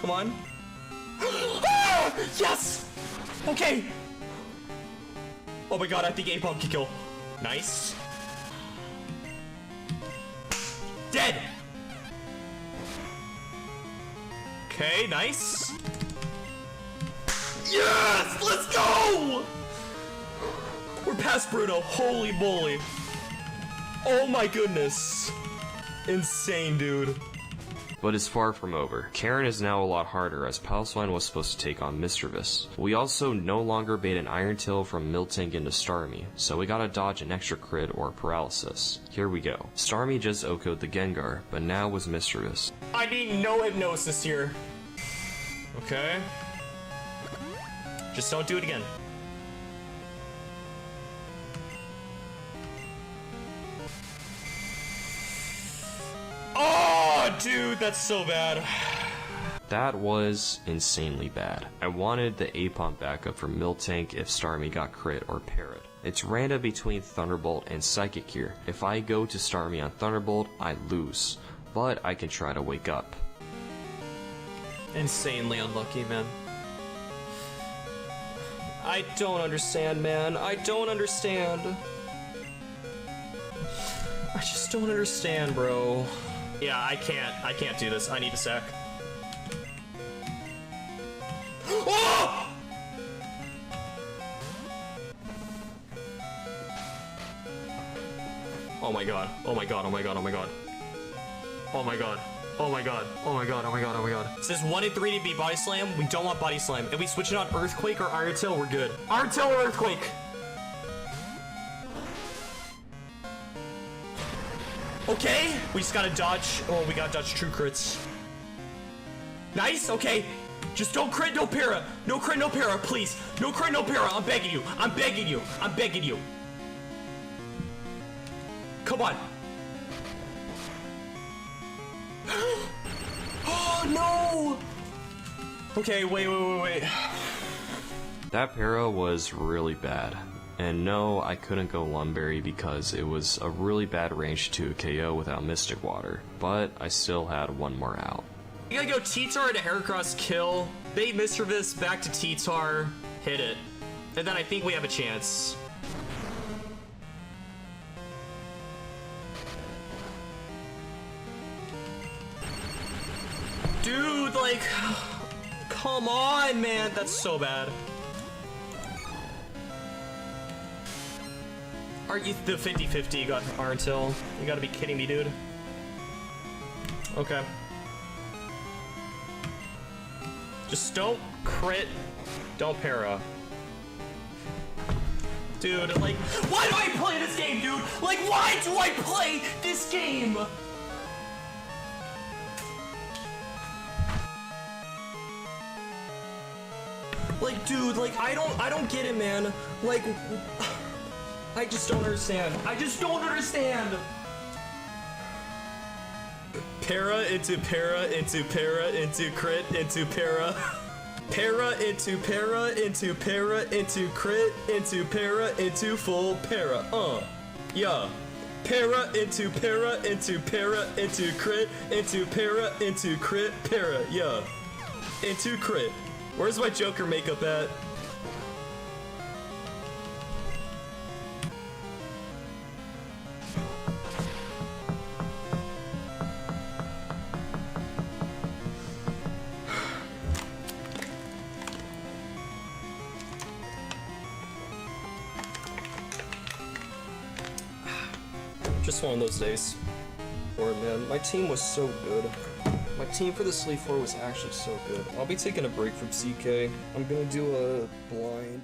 Come on. Ah! Yes! Okay. Oh my god, I think A-Pump can kill. Nice. Dead! Okay, nice. Yes! Let's go! We're past Bruno. Holy moly. Oh my goodness. Insane, dude. But it's far from over. Karen is now a lot harder, as Palswine was supposed to take on Mischievous. We also no longer bait an Iron Tail from Miltank into Starmie, so we gotta dodge an extra crit or paralysis. Here we go. Starmie just OHKO'd the Gengar, but now was Mischievous. I need no hypnosis here. Okay. Just don't do it again. Oh, dude, that's so bad. That was insanely bad. I wanted the A-Pump backup from Miltank if Starmie got crit or parried. It's random between Thunderbolt and Psychic here. If I go to Starmie on Thunderbolt, I lose, but I can try to wake up. Insanely unlucky, man. I don't understand, man. I don't understand. I just don't understand, bro. Yeah, I can't do this. I need a sack. Oh! Oh my god. Oh my god. Oh my god. Oh my god. Oh my god. Oh my god. Oh my god. Oh my god. Oh my god. It says 1 in 3 to be Body Slam. We don't want Body Slam. If we switch it on Earthquake or Iron Tail, we're good. Iron Tail or Earthquake? Okay, we just gotta dodge. Oh, we gotta dodge true crits. Nice, okay. Just don't crit, no para. No crit, no para, please. No crit, no para. I'm begging you. I'm begging you. I'm begging you. Come on. Oh, Oh, no! Okay, wait. That para was really bad. And no, I couldn't go Lumberry because it was a really bad range to a KO without Mystic Water, but I still had one more out. You gotta go T-Tar to Heracross kill, bait Mischievous back to T-Tar, hit it. And then I think we have a chance. Dude, like, come on, man, that's so bad. Are you the 50-50 you got Arntil? You gotta be kidding me, dude. Okay. Just don't crit, don't para. Dude, like, why do I play this game, dude? Like, why do I play this game? Like, dude, like, I don't get it, man. Like, I just don't understand. I just don't understand. Para into para into para into crit into para. Para into para into para into crit into para into full para. Yeah. Para into para into para into crit into para into crit para. Yeah. Into crit. Where's my Joker makeup at? Just one of those days. Lord, man, my team was so good. My team for the Sleep 4 was actually so good. I'll be taking a break from CK. I'm gonna do a blind.